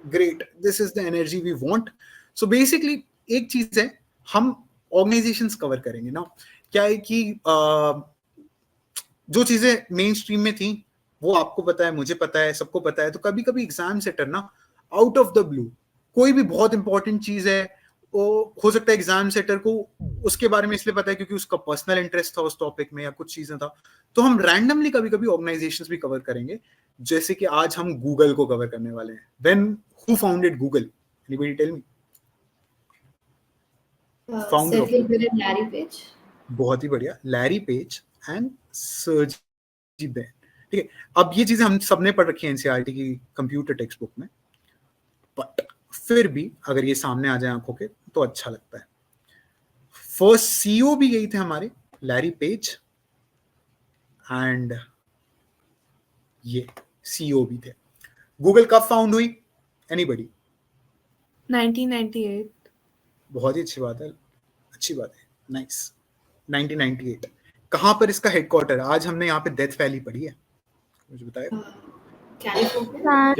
Great, this is the energy we want. So basically एक चीज है, हम organisations cover करेंगे ना। क्या है कि जो चीजें मेन स्ट्रीम में थी वो आपको पता है, मुझे पता है, सबको पता है। तो कभी कभी एग्जाम सेटर ना आउट ऑफ द ब्लू कोई भी बहुत इंपॉर्टेंट चीज है, वो हो सकता है एग्जाम सेटर को उसके बारे में इसलिए पता है क्योंकि उसका पर्सनल इंटरेस्ट था उस टॉपिक में या कुछ चीजें था, तो हम रैंडमली कभी कभी ऑर्गेनाइजेशंस भी कवर करेंगे। जैसे कि आज हम गूगल को कवर करने वाले हैं। When who founded Google? Anybody tell me? Founder of Sergey Brin and Larry Page. बहुत ही बढ़िया, Larry page and Sergey Brin. ठीक है, अब ये चीजें हम सबने पढ़ रखी है एनसीईआरटी की कंप्यूटर टेक्स्ट बुक में, बट फिर भी अगर ये सामने आ जाए आंखों के तो अच्छा लगता है। फर्स्ट सीईओ भी यही थे हमारे, लैरी पेज, एंड ये सीईओ भी थे। गूगल कब फाउंड हुई? एनीबॉडी? 1998. बहुत ही अच्छी बात है, अच्छी बात है, नाइस। 1998। कहां पर इसका हेडक्वार्टर है? आज हमने यहाँ पे डेथ वैली पढ़ी है, मुझे बताया। California.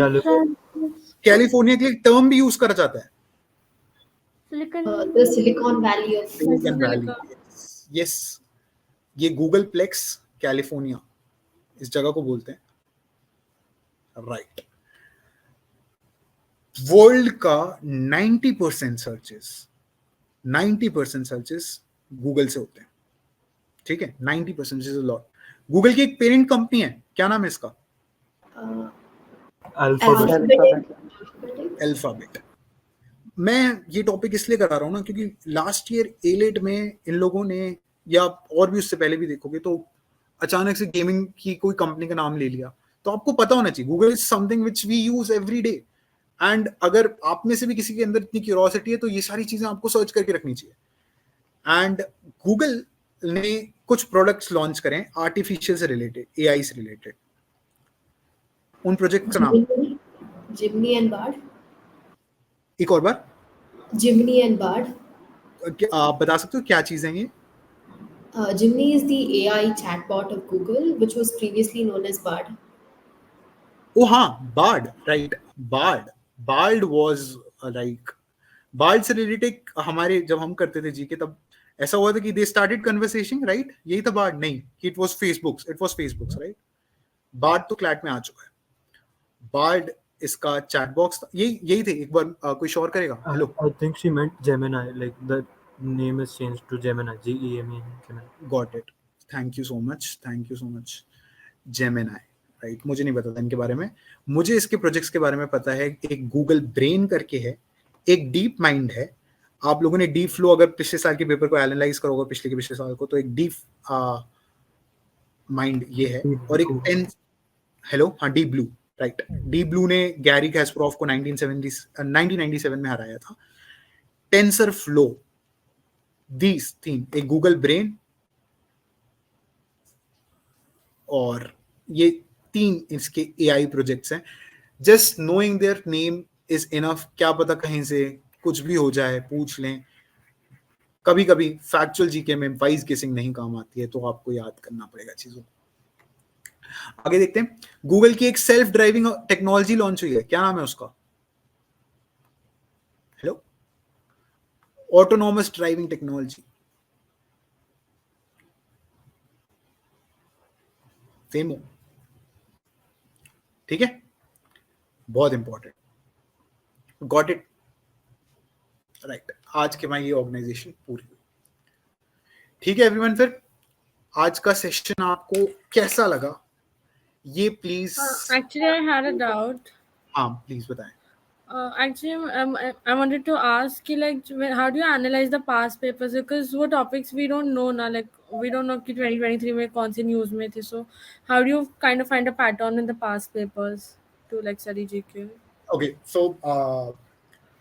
कैलिफोर्निया के लिए टर्म भी यूज करा जाता है, The Silicon Valley of silicon valley. Yes, ये गूगल प्लेक्स कैलिफोर्निया इस जगह को बोलते हैं, राइट। वर्ल्ड का 90% सर्चेस गूगल से होते हैं, ठीक है। 90% इज अ लॉट। गूगल की एक पेरेंट कंपनी है, क्या नाम है इसका? Alphabet. अल्फाबेट। मैं ये टॉपिक इसलिए करा रहा हूँ ना क्योंकि लास्ट ईयर एलेट में इन लोगों ने, या और भी उससे पहले भी देखोगे तो अचानक से गेमिंग की कोई कंपनी का नाम ले लिया। तो आपको पता होना चाहिए Google is something which we use every day, and अगर आप में से भी किसी के अंदर इतनी क्यूरियोसिटी है तो ये सारी चीजें आपको सर्च करके रखनी चाहिए। एंड गूगल ने कुछ प्रोडक्ट्स लॉन्च करें आर्टिफिशियल से रिलेटेड, एआई से रिलेटेड। उन प्रोजेक्ट का नाम Jimny and Bard. एक और बार Jimny and Bard. आप बता सकते हो क्या चीजें ये? Jimny is the AI chatbot of Google, which was previously known as Bard. ओ हाँ, Bard, right. Bard was like, Bard से रिलेटेड हमारे जब हम करते थे जीके तब ऐसा हुआ था कि दे स्टार्टेड कन्वर्सेशन, राइट? यही था बार्ड? नहीं, कि it was Facebook's, right? Bard तो क्लैट में आ चुका है। बार्ड इसका चैट बॉक्स था, यही थे। एक बार कोई शोर करेगा? Hello, I think she meant Gemini, like the name is changed to Gemini, Gemini. Got it, thank you so much. Gemini, right. मुझे नहीं पता था इनके बारे में, मुझे इसके प्रोजेक्ट्स के बारे में पता है। एक गूगल ब्रेन करके है, एक डीप माइंड है। आप लोगों ने डीप फ्लो अगर पिछले साल के पेपर को एनालाइज करोगे, पिछले साल को, तो एक डीप माइंड ये है। और एक हेलो, हाँ, deep blue, right. Deep blue ने गैरी कैस्परोव को 1997 में हराया था। टेंसर फ्लो, दीज तीन, एक गूगल ब्रेन और ये तीन इसके एआई प्रोजेक्ट्स हैं। Just knowing their name is enough. क्या पता कहीं से कुछ भी हो जाए, पूछ लें। कभी कभी फैक्चुअल जीके में वाइज गेसिंग नहीं काम आती है, तो आपको याद करना पड़ेगा चीजों। आगे देखते हैं। गूगल की एक सेल्फ ड्राइविंग टेक्नोलॉजी लॉन्च हुई है, क्या नाम है उसका? हेलो, ऑटोनॉमस ड्राइविंग टेक्नोलॉजी, वेमो, ठीक है, बहुत इंपॉर्टेंट। Got it, right. आज के मैं ये ऑर्गेनाइजेशन पूरी हुई, ठीक है एवरीवन। फिर आज का सेशन आपको कैसा लगा ये please? Actually, I had a doubt. हाँ, प्लीज बताएं। Actually, I wanted to ask you, like, how do you analyze the past papers? Because what topics we don't know now, like, we don't know कि 2023 में कौन से news में थे. So, how do you kind of find a pattern in the past papers to like study GK? Okay, so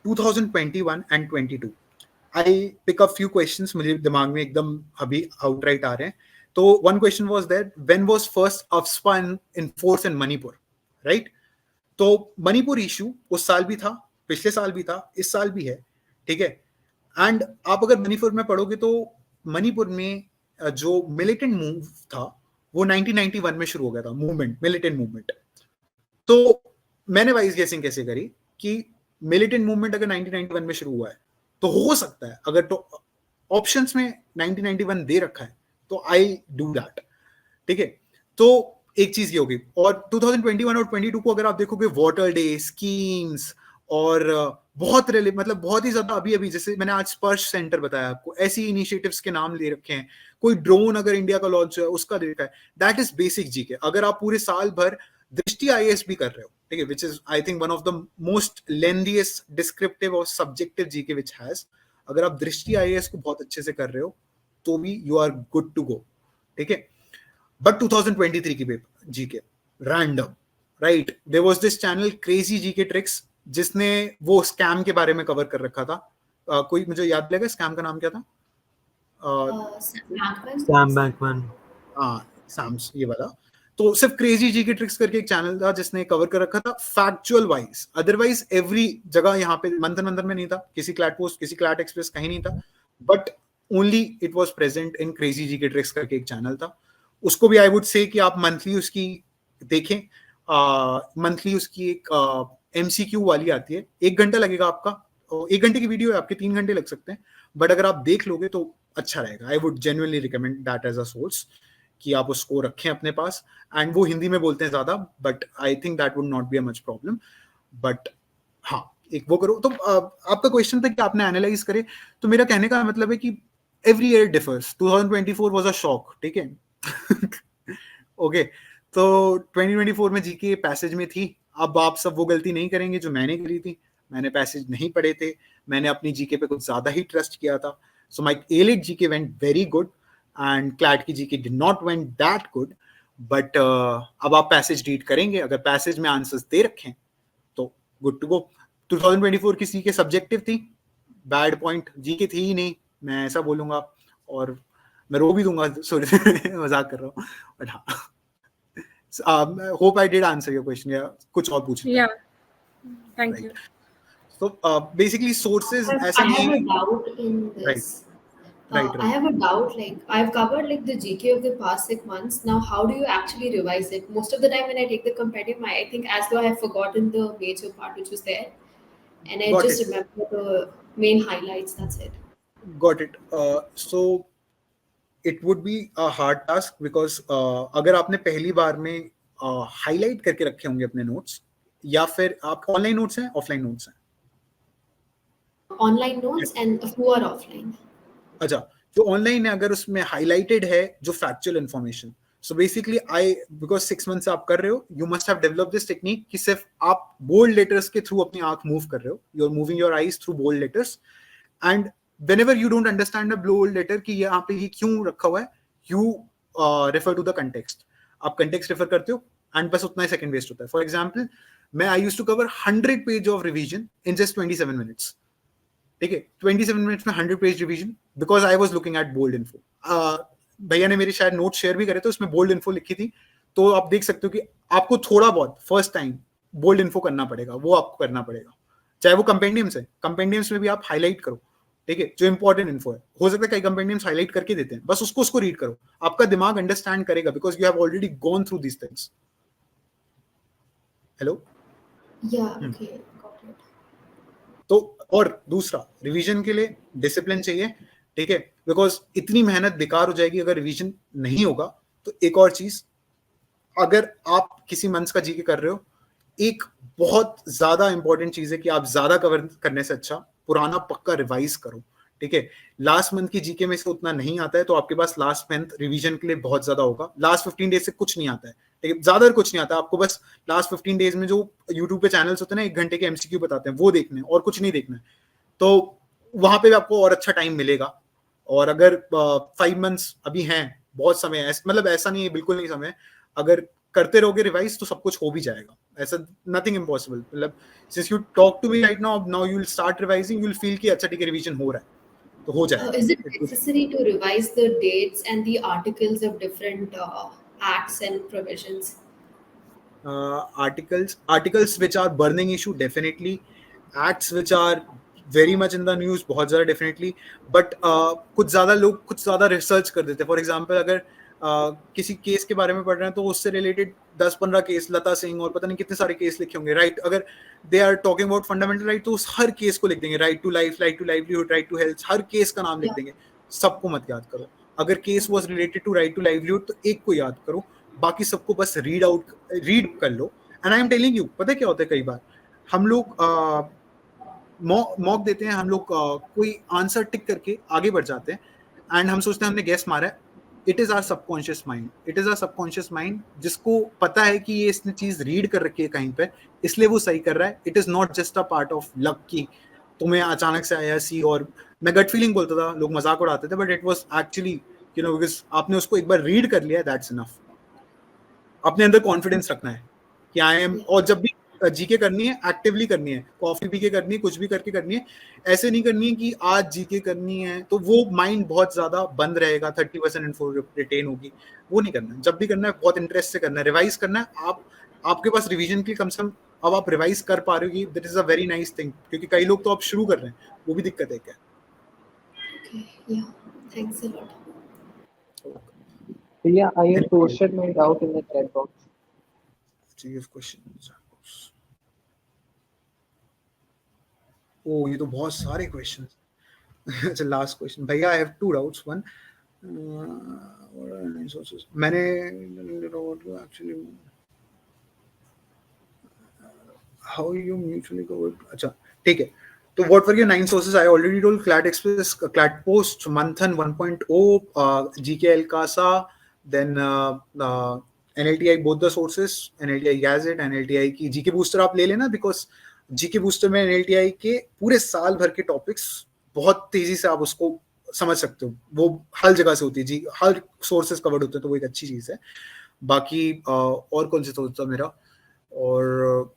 2021 and 22 I pick up few questions मुझे दिमाग में एकदम अभी outright आ रहे हैं. तो one question was that when was first AFSPA in force in Manipur, right? तो Manipur issue उस साल भी था, पिछले साल भी था, इस साल भी है, ठीक है. एंड आप अगर मणिपुर में पढ़ोगे तो मणिपुर में जो मिलिटेंट मूव था वो 1991 में शुरू हो गया था, मूवमेंट, मिलिटेंट मूवमेंट. तो मैंने वाइज गेसिंग कैसे करी कि मिलिटेंट मूवमेंट अगर 1991 में शुरू हुआ है तो हो सकता है, अगर तो ऑप्शंस में 1991 दे रखा है तो आई डू दैट, ठीक है. तो एक चीज ये होगी. और 2021 और 22 को अगर आप देखोगे, वाटर डे, स्कीम्स और बहुत मतलब बहुत ही ज्यादा अभी जैसे मैंने आज स्पर्श सेंटर बताया आपको, ऐसी इनिशिएटिव्स के नाम ले रखे हैं. कोई ड्रोन अगर इंडिया का लॉन्च है उसका देखा है. That is basic GK. अगर आप पूरे साल भर दृष्टि आईएएस भी कर रहे हो, ठीक है, which is I think one of the most lengthiest descriptive और सब्जेक्टिव जीके विच हैज. अगर आप दृष्टि आईएएस को बहुत अच्छे से कर रहे हो तो भी you are good to go, ठीक है. बट 2023 की paper GK random, right? There was this channel crazy GK tricks जिसने वो स्कैम के बारे में कवर कर रखा था. कोई मुझे याद लगेगा स्कैम का नाम क्या था? Sam Bankman. सैम्स, ये वाला. तो सिर्फ क्रेजी जीके ट्रिक्स करके एक चैनल था जिसने कवर कर रखा था फैक्चुअल वाइज. अदरवाइज एवरी जगह यहाँ पे मंथन में नहीं था, किसी क्लैट पोस्ट, किसी क्लैट एक्सप्रेस कहीं नहीं था, but only it was present in crazy GK tricks करके एक चैनल था. उसको भी आई वुड से कि आप मंथली उसकी देखें. मंथली उसकी एक MCQ वाली आती है, 1 घंटा लगेगा आपका. 1 घंटे की वीडियो है, आपके 3 घंटे लग सकते हैं, बट अगर आप देख लोगे तो अच्छा रहेगा. I would genuinely recommend that as a source कि आप उसको रखें अपने पास. एंड वो हिंदी में बोलते हैं ज्यादा, but I think that would not be a much problem. But हाँ, एक वो करो. तो आपका क्वेश्चन था कि आपने एनालाइज करे, तो मेरा कहने का मतलब है कि every year differs. 2024 was a shock, ठीक है. ओके, तो 2024 में जीके पैसेज में थी. अब आप सब वो गलती नहीं करेंगे जो मैंने करी थी. मैंने पैसेज नहीं पढ़े थे, मैंने अपनी जीके पे कुछ ज्यादा ही ट्रस्ट किया था. So my A-Lit GK went very good and CLAT की GK did not went that good. But अब आप पैसेज रीड करेंगे, अगर पैसेज में आंसर्स दे रखें तो गुड टू गो. 2024 की जीके सब्जेक्टिव थी, बैड पॉइंट जीके थी ही नहीं, मैं ऐसा बोलूंगा. और मैं रो भी दूंगा, सॉरी मजाक कर रहा हूँ, बट हाँ, hope I did answer your question. या कुछ और पूछना? Yeah, thank you. So basically sources I have a doubt in this. Right. I have a doubt, like I've covered like the GK of the past 6 months. Now, how do you actually revise it? Most of the time when I take the comparative, I think as though I have forgotten the major part which was there, and I Got just it. remember the main highlights. That's it. Got it. So it would be a hard task because अगर आपने पहली बार में highlight करके रखे होंगे अपने notes, या फिर आप ऑनलाइन नोट्स हैं, ऑफलाइन नोट्स हैं? Online notes and a few are offline. अच्छा, जो ऑनलाइन है अगर उसमें हाईलाइटेड है जो factual information, so basically I because 6 months आप कर रहे हो, you must have develop this technique कि सिर्फ आप बोल्ड लेटर्स के थ्रू अपनी आंख मूव कर रहे हो. You are moving your eyes through bold letters, and whenever you don't understand a bold letter कि यहाँ पे ये क्यों रखा हुआ है, you refer to the context. आप context refer करते हो and बस उतना ही second waste होता है. For example, मैं I used to cover 100 page of revision in just 27 minutes. ठीक है, 27 minutes में 100 page revision because I was looking at bold info. भैया ने मेरे शायद नोट शेयर भी करे थे, उसमें बोल्ड इन्फो लिखी थी. तो आप देख सकते हो कि आपको थोड़ा बहुत फर्स्ट टाइम बोल्ड इन्फो करना पड़ेगा, वो आपको करना पड़ेगा. चाहे वो कंपेंडियम्स है, कंपेंडियम्स में भी आप हाईलाइट करो, ठीक है, जो इंपॉर्टेंट इन्फो है. हो सकता है कई कंपेंडियम्स हाईलाइट करके देते हैं, बस उसको रीड करो, आपका दिमाग अंडरस्टैंड करेगा because you have already gone through these things. Hello? Yeah, okay, got it. तो और दूसरा, रिवीजन के लिए डिसिप्लिन चाहिए, ठीक है, बिकॉज इतनी मेहनत बेकार हो जाएगी अगर रिवीजन नहीं होगा. तो एक और चीज, अगर आप किसी मंथ का जीके कर रहे हो, एक बहुत ज्यादा इंपॉर्टेंट चीज है कि आप ज्यादा कवर करने से अच्छा पुराना पक्का रिवाइज करो, ठीक है. लास्ट मंथ की जीके में से उतना नहीं आता है, तो आपके पास लास्ट मंथ रिवीजन के लिए बहुत ज्यादा होगा. लास्ट 15 डेज से कुछ नहीं आता है, ठीक है, ज्यादा कुछ नहीं आता आपको, बस लास्ट 15 डेज में जो यूट्यूब पे चैनल्स होते हैं ना 1 घंटे के एमसीक्यू बताते हैं वो देखने हैं और कुछ नहीं देखना है, तो वहां पे भी आपको और अच्छा टाइम मिलेगा। और अगर 5 मंथ्स अभी हैं, बहुत समय है, मतलब ऐसा नहीं है बिल्कुल नहीं समय, अगर करते रहोगे रिवाइज तो सब कुछ हो भी जाएगा, ऐसा नथिंग इम्पॉसिबल। मतलब since you talk to me right now you will start revising, you will feel कि अच्छा ठीक है रिवीजन हो रहा है, तो हो जाएगा। Is it necessary to revise the dates and the articles of different acts and provisions? Articles which are burning issue, definitely. Acts which are very much in the news, बहुत ज़्यादा definitely. But कुछ ज़्यादा लोग कुछ ज़्यादा research कर देते हैं। फॉर एग्जाम्पल अगर किसी केस के बारे में पढ़ रहे हैं तो उससे रिलेटेड 10-15 केस, लता सिंह और पता नहीं कितने सारे केस लिखे होंगे, राइट? अगर they are talking about fundamental right तो उस हर केस को लिख देंगे, right to life, right to livelihood, right to health, हर केस का नाम लिख देंगे। सबको मत याद करो। अगर case was related to right to livelihood तो एक को याद करो, बाकी सबको बस रीड कर लो। And I am telling you, पता है क्या होता है, कई बार हम लोग मॉक देते हैं, हम लोग कोई आंसर टिक करके आगे बढ़ जाते हैं एंड हम सोचते हैं हमने गैस मारा है। It is our subconscious mind, it is our subconscious mind जिसको पता है कि ये इसने चीज रीड कर रखी है कहीं पर, इसलिए वो सही कर रहा है। It is not just a part of luck कि तुम्हें अचानक से आया सी, और मैं गट फीलिंग बोलता था, लोग मजाक उड़ाते थे, but it was actually you know because आपने उसको एक बार रीड कर लिया, दैट्स इनफ। अपने अंदर कॉन्फिडेंस रखना है कि आई एम, और जब भी जीके करनी है एक्टिवली करनी है, कॉफी पी के करनी है, कुछ भी करके करनी है। ऐसे नहीं करनी है कि आज जीके करनी है तो वो माइंड बहुत ज्यादा बंद रहेगा, 30% इन्फो रिटेन होगी, वो नहीं करना है। जब भी करना है बहुत इंटरेस्ट से करना है, रिवाइज करना है। आपके पास रिवीजन की कम से कम अब आप रिवाइज कर पा रहे हो, that is a very nice thing, क्योंकि कई लोग तो आप शुरू कर रहे हैं, वो भी दिक्कत है क्या। Okay, yeah, thanks a lot. Yeah, I have posted my doubt in the chat box. Question, ओ ये तो बहुत सारे क्वेश्चन। अच्छा लास्ट क्वेश्चन भैया, आई हैव 2 डाउट्स। वन, मैंने actually how you mutually covered, अच्छा ठीक है। तो what were your 9 sources? I already told CLAT Express, CLAT Post, Manthan 1.0, GK एलकासा, then NLTI, both the sources, NLTI gazette, NLTI की GK booster आप ले लेना, बिकॉज जीके बूस्टर में एनएलटीआई के पूरे साल भर के टॉपिक्स बहुत तेजी से आप उसको समझ सकते हो, वो हर जगह से होती है जी, हर सोर्सेस कवर्ड होते हैं, तो वो एक अच्छी चीज है। बाकी और कौन से सोर्स था मेरा, और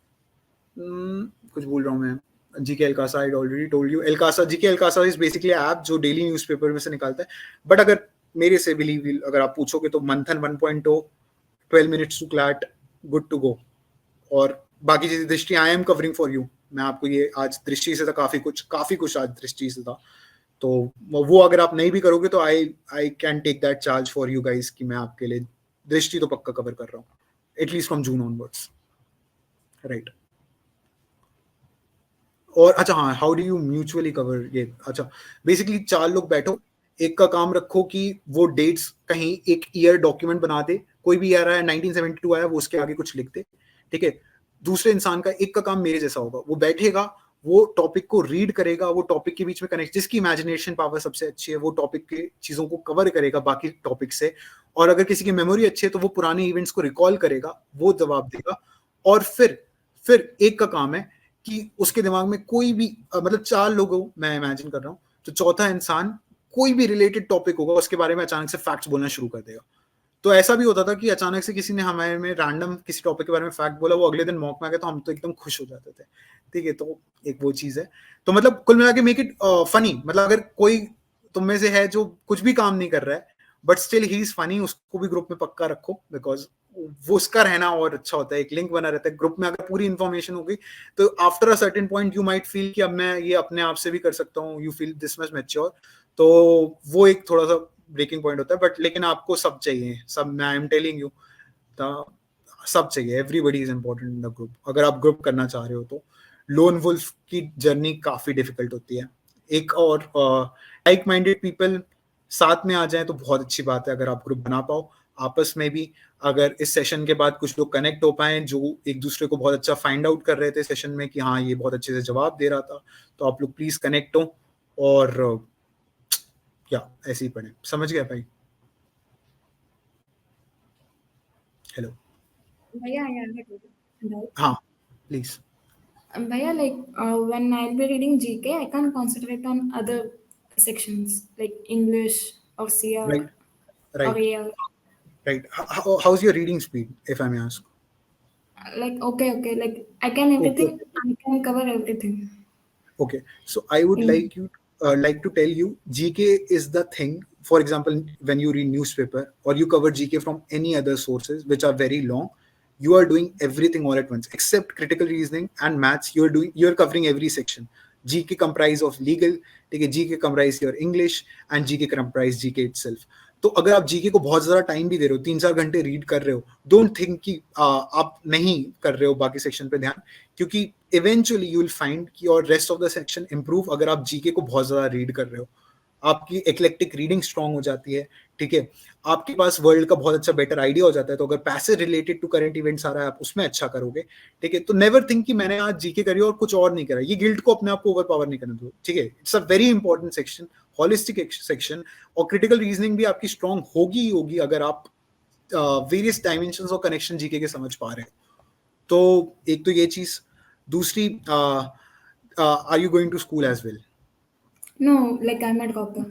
कुछ भूल रहा हूँ मैं। जीके एलकासा आई ऑलरेडी टोल्ड यू, एलकासा, जीके एलकासा इज बेसिकली ऐप जो डेली न्यूज़पेपर में से निकालता है। बट अगर मेरे से बिलीव, अगर आप पूछोगे तो Manthan 1.0, 12 minutes to CLAT, good to go. और बाकी चीजें दृष्टि I am covering for you, मैं आपको ये आज दृष्टि से था, काफी कुछ आज दृष्टि से था, तो वो अगर आप नहीं भी करोगे तो I can take that charge for you guys कि मैं आपके लिए दृष्टि तो पक्का कवर कर रहा हूँ, at least from June onwards, right. और अच्छा हाँ, how do you mutually cover ये, अच्छा बेसिकली 4 लोग बैठो, एक का काम रखो कि वो डेट्स कहीं एक ईयर डॉक्यूमेंट बना दे, कोई भी ईयर आया, 1972 आया, वो उसके आगे कुछ लिख दे, ठीक है। दूसरे इंसान का एक का काम मेरे जैसा होगा, वो बैठेगा, वो टॉपिक को रीड करेगा, वो टॉपिक के बीच में कनेक्ट, जिसकी इमेजिनेशन पावर सबसे अच्छी है वो टॉपिक के चीजों को कवर करेगा बाकी टॉपिक से, और अगर किसी की मेमोरी अच्छी है तो वो पुराने इवेंट्स को रिकॉल करेगा, वो जवाब देगा। और फिर एक का काम है कि उसके दिमाग में कोई भी मतलब 4 लोगों मैं इमेजिन कर रहा हूँ, तो चौथा इंसान कोई भी रिलेटेड टॉपिक होगा उसके बारे में अचानक से फैक्ट्स बोलना शुरू कर देगा। तो ऐसा भी होता था कि अचानक से किसी ने हमारे में रैंडम किसी टॉपिक के बारे में फैक्ट बोला, वो अगले दिन मॉक में आ गया, तो हम तो एकदम खुश हो जाते थे, ठीक है। तो एक वो चीज है। तो मतलब कुल मिला के मेक इट फनी, मतलब अगर कोई तुम में से है जो कुछ भी काम नहीं कर रहा है but still he is funny, उसको भी ग्रुप में पक्का रखो, बिकॉज वो उसका रहना और अच्छा होता है, एक लिंक बना रहता है ग्रुप में। अगर पूरी इन्फॉर्मेशन हो गई तो after a certain point you might feel कि अब मैं ये अपने आप से भी कर सकता हूँ, you feel this much mature, तो वो एक थोड़ा सा ब्रेकिंग पॉइंट होता है। बट लेकिन आपको सब चाहिए, सब, आई एम टेलिंग यू, सब चाहिए, everybody is important in the group. अगर आप ग्रुप करना चाह रहे हो तो लोन वुल्फ की जर्नी काफी डिफिकल्ट होती है। एक और लाइक माइंडेड पीपल साथ में आ जाए तो बहुत अच्छी बात है, अगर आप ग्रुप बना पाओ आपस में भी। अगर इस सेशन के बाद कुछ लोग कनेक्ट हो पाए जो एक दूसरे को बहुत अच्छा फाइंड आउट कर रहे थे सेशन में कि हाँ ये बहुत अच्छे से जवाब दे रहा था, तो आप लोग प्लीज कनेक्ट हो और क्या ऐसे ही पढ़े। समझ गया भाई? Hello. Bhaiya, I have a doubt. हाँ please. Bhaiya, like when I'll be reading GK, I can't concentrate on other sections like English or CR Right, or right, AR. right. How's your reading speed, if I may ask? Like okay, like I can Okay, everything. I can cover everything. okay. So I would In like to tell you, GK is the thing. For example, when you read newspaper or you cover GK from any other sources which are very long, you are doing everything all at once except critical reasoning and maths. You're covering every section. GK comprise of legal, ठीक है, GK comprise your English and GK comprise GK itself. तो अगर आप GK को बहुत ज्यादा time भी दे रहे हो, 3-4 घंटे रीड कर रहे हो, डोंट थिंक कि आप नहीं कर रहे हो बाकी सेक्शन पे ध्यान, क्योंकि इवेंचुअली यू विल फाइंड कि और rest of the section improve अगर आप जीके को बहुत ज्यादा रीड कर रहे हो. आपकी एक्लेक्टिक रीडिंग स्ट्रांग हो जाती है, ठीक है, आपके पास वर्ल्ड का बहुत अच्छा बेटर आइडिया हो जाता है. तो अगर पैसे रिलेटेड टू करंट इवेंट्स आ रहा है, आप उसमें अच्छा करोगे, ठीक है. तो नेवर थिंक कि मैंने आज जीके करी और कुछ और नहीं करा. ये गिल्ट को अपने आप को ओवर पावर नहीं करने दो, ठीक है. It's a very important section, holistic section. और क्रिटिकल रीजनिंग भी आपकी स्ट्रांग होगी ही होगी अगर आप वेरियस डायमेंशंस और कनेक्शन जीके के समझ पा रहे हो. तो एक तो ये चीज. दूसरी, are you going to school as well? no, like I'm at Gopal.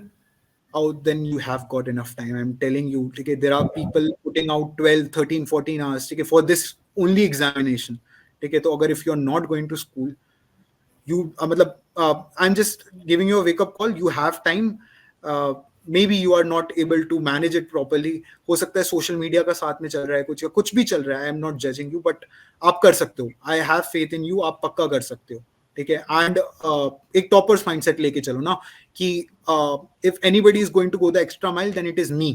Oh, then you have got enough time. I'm telling you, okay, there are people putting out 12, 13, 14 hours, okay, for this only examination. Okay, so agar if you're not going to school, you I'm just giving you a wake up call. You have time. Maybe you are not able to manage it properly. हो सकता है social media का साथ में चल रहा है कुछ, या कुछ भी चल रहा है. I am not judging you, but आप कर सकते हो. I have faith in you. आप पक्का कर सकते हो, ठीक है. एंड एक टॉपर्स माइंडसेट लेके चलो ना कि if anybody is going to go the extra mile then it is me,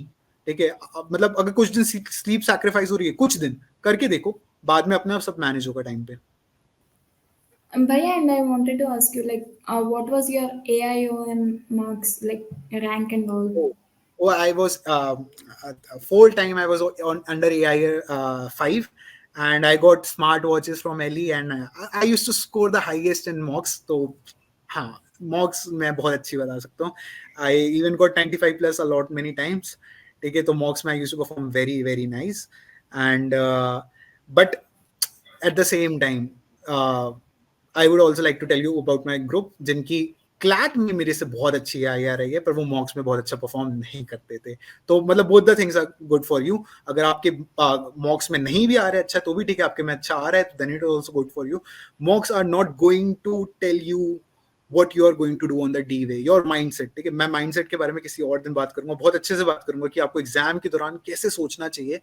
ठीक है. मतलब अगर कुछ दिन स्लीप सैक्रिफाइस हो रही है, कुछ दिन करके देखो, बाद में अपने आप सब मैनेज होगा टाइम पे. Bhaiya, and I wanted to ask you, like, what was your AIOM marks, like rank and all? Oh, I was full time. I was under AI 5, and I got smart watches from Ellie, and I used to score the highest in mocks. तो हाँ, mocks मैं बहुत अच्छी बता सकता हूँ. I even got 95 plus a lot many times. ठीक है, तो mocks में I used to perform very very nice, and but at the same time, I would also like to tell you about my group जिनकी CLAT में मेरे से बहुत अच्छी आई आ रही है, पर वो मॉक्स में बहुत अच्छा परफॉर्म नहीं करते थे. तो मतलब both the things are good for you. अगर आपके मॉक्स में नहीं भी आ रहा है अच्छा, तो भी ठीक है. आपके में अच्छा आ रहा है तो then it is also good for you. Mocks are not going to tell you what you are going to do on the D way, your mindset, ठीक है. मैं माइंडसेट के बारे में किसी और दिन बात करूंगा, बहुत अच्छे से बात करूंगा कि आपको एग्जाम के दौरान कैसे सोचना चाहिए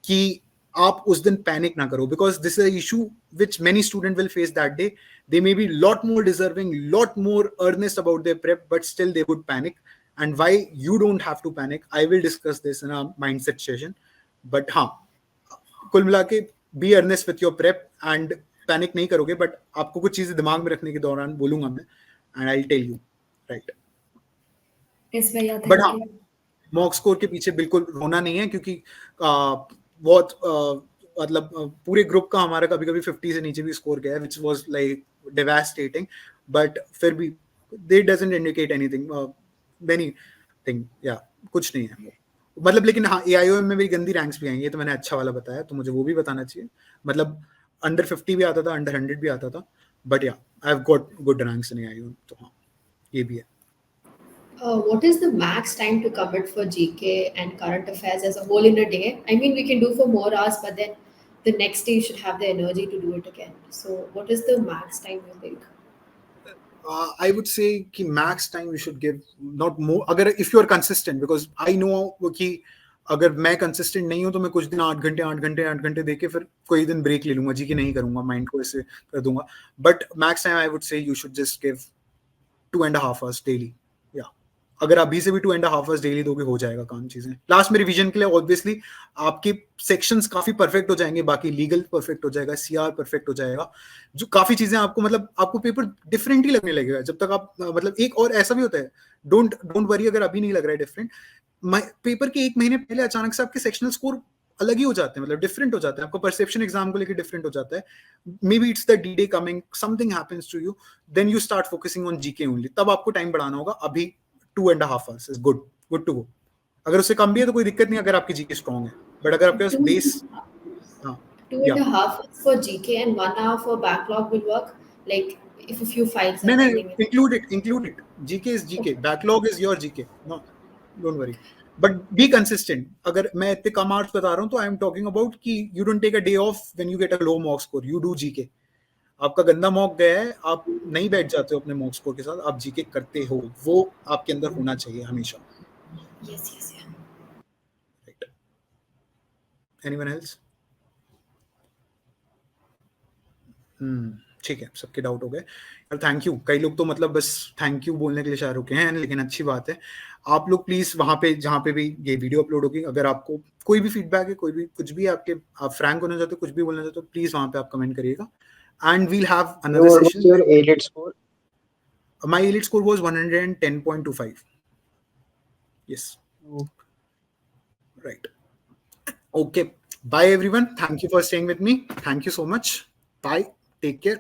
कि आप उस दिन पैनिक ना करो, because this is a issue which many students will face that day. They may be lot more deserving, lot more earnest about their prep, but still they would panic. And why you don't have to panic, I will discuss this in a mindset session. But हाँ, कुल मिला के be earnest with your prep and panic नहीं करोगे, but आपको कुछ चीजें दिमाग में रखने के दौरान बोलूंगा मैं, and I'll tell you, right? Yes, Bhaiya, But thank हाँ, you. मॉक स्कोर के पीछे बिल्कुल रोना नहीं है, क्योंकि बहुत मतलब पूरे ग्रुप का हमारा कभी कभी 50 से नीचे भी स्कोर गया है, which was like devastating, but फिर भी they doesn't indicate anything, anything, yeah, कुछ नहीं है मतलब. लेकिन हाँ, AIOM में भी गंदी रैंक्स भी आई हैं, तो मैंने अच्छा वाला बताया, तो मुझे वो भी बताना चाहिए. मतलब अंडर 50 भी आता था, अंडर 100 भी आता था, बट या I have got good ranks in AIOM. तो हाँ, ये भी है. What is the max time to commit for GK and current affairs as a whole in a day? I mean, we can do for more hours, but then the next day you should have the energy to do it again. So, what is the max time you think? I would say कि max time you should give, not more. अगर if you are consistent, because I know कि अगर मैं consistent नहीं हूँ तो मैं कुछ दिन 8 घंटे देके फिर कोई दिन ब्रेक ले लूंगा, जी कि नहीं करूंगा, माइंड को ऐसे कर दूंगा. But max time I would say you should just give 2.5 hours daily. Yeah, अगर अभी से भी 2.5 hours डेली दोगे हो जाएगा काम. चीजें लास्ट में रिवीजन के लिए ऑब्वियसली आपके सेक्शंस काफी परफेक्ट हो जाएंगे, बाकी लीगल परफेक्ट हो जाएगा, सीआर परफेक्ट हो जाएगा, जो काफी चीजें आपको मतलब आपको पेपर डिफरेंट ही लगने लगेगा जब तक आप मतलब. एक और ऐसा भी होता है, डोंट वरी अगर अभी नहीं लग रहा है डिफरेंट, पेपर के 1 महीने पहले अचानक से आपके सेक्शनल स्कोर अलग ही हो जाते हैं, मतलब डिफरेंट हो जाता है, आपका परसेप्शन एग्जाम को लेकर डिफरेंट हो जाता है. Maybe it's the D-Day coming, something happens to you, then you start focusing on GK only. तब आपको टाइम बढ़ाना होगा. अभी 2.5 hours is good to go. अगर उससे कम भी है तो कोई दिक्कत नहीं, अगर आपकी जीके स्ट्रांग है. बट अगर आपके पास बेस, हाँ, 2.5 hours for GK and 1 hour for backlog will work? Like if a few files are No, pending. include it. GK is GK. Backlog is your GK. No, don't worry. But be consistent. अगर मैं इतने कम hours बता रहा हूँ तो I am talking about कि you don't take a day off when you get a low mock score. You do GK. आपका गंदा मॉक गया है, आप नहीं बैठ जाते हो अपने मॉक स्कोर के साथ, आप जीके करते हो, वो आपके अंदर होना चाहिए हमेशा. Yes, yeah. Right. Anyone else? ठीक है, सबके डाउट हो गए यार. Thank you. कई लोग तो मतलब बस थैंक यू बोलने के लिए शायद रुके हैं, लेकिन अच्छी बात है. आप लोग प्लीज वहां पे जहां पे भी ये वीडियो अपलोड होगी, अगर आपको कोई भी फीडबैक है, कोई भी कुछ भी आपके, आप फ्रैंक होना चाहते हो, कुछ भी बोलना चाहते हो, प्लीज वहां पे आप कमेंट करिएगा. And we'll have another What was session. your A-Lit score? My A-Lit score was 110.25. Yes. Oh. Right. Okay. Bye, everyone. Thank you for staying with me. Thank you so much. Bye. Take care.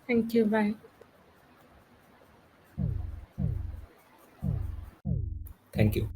Thank you. Bye. Thank you.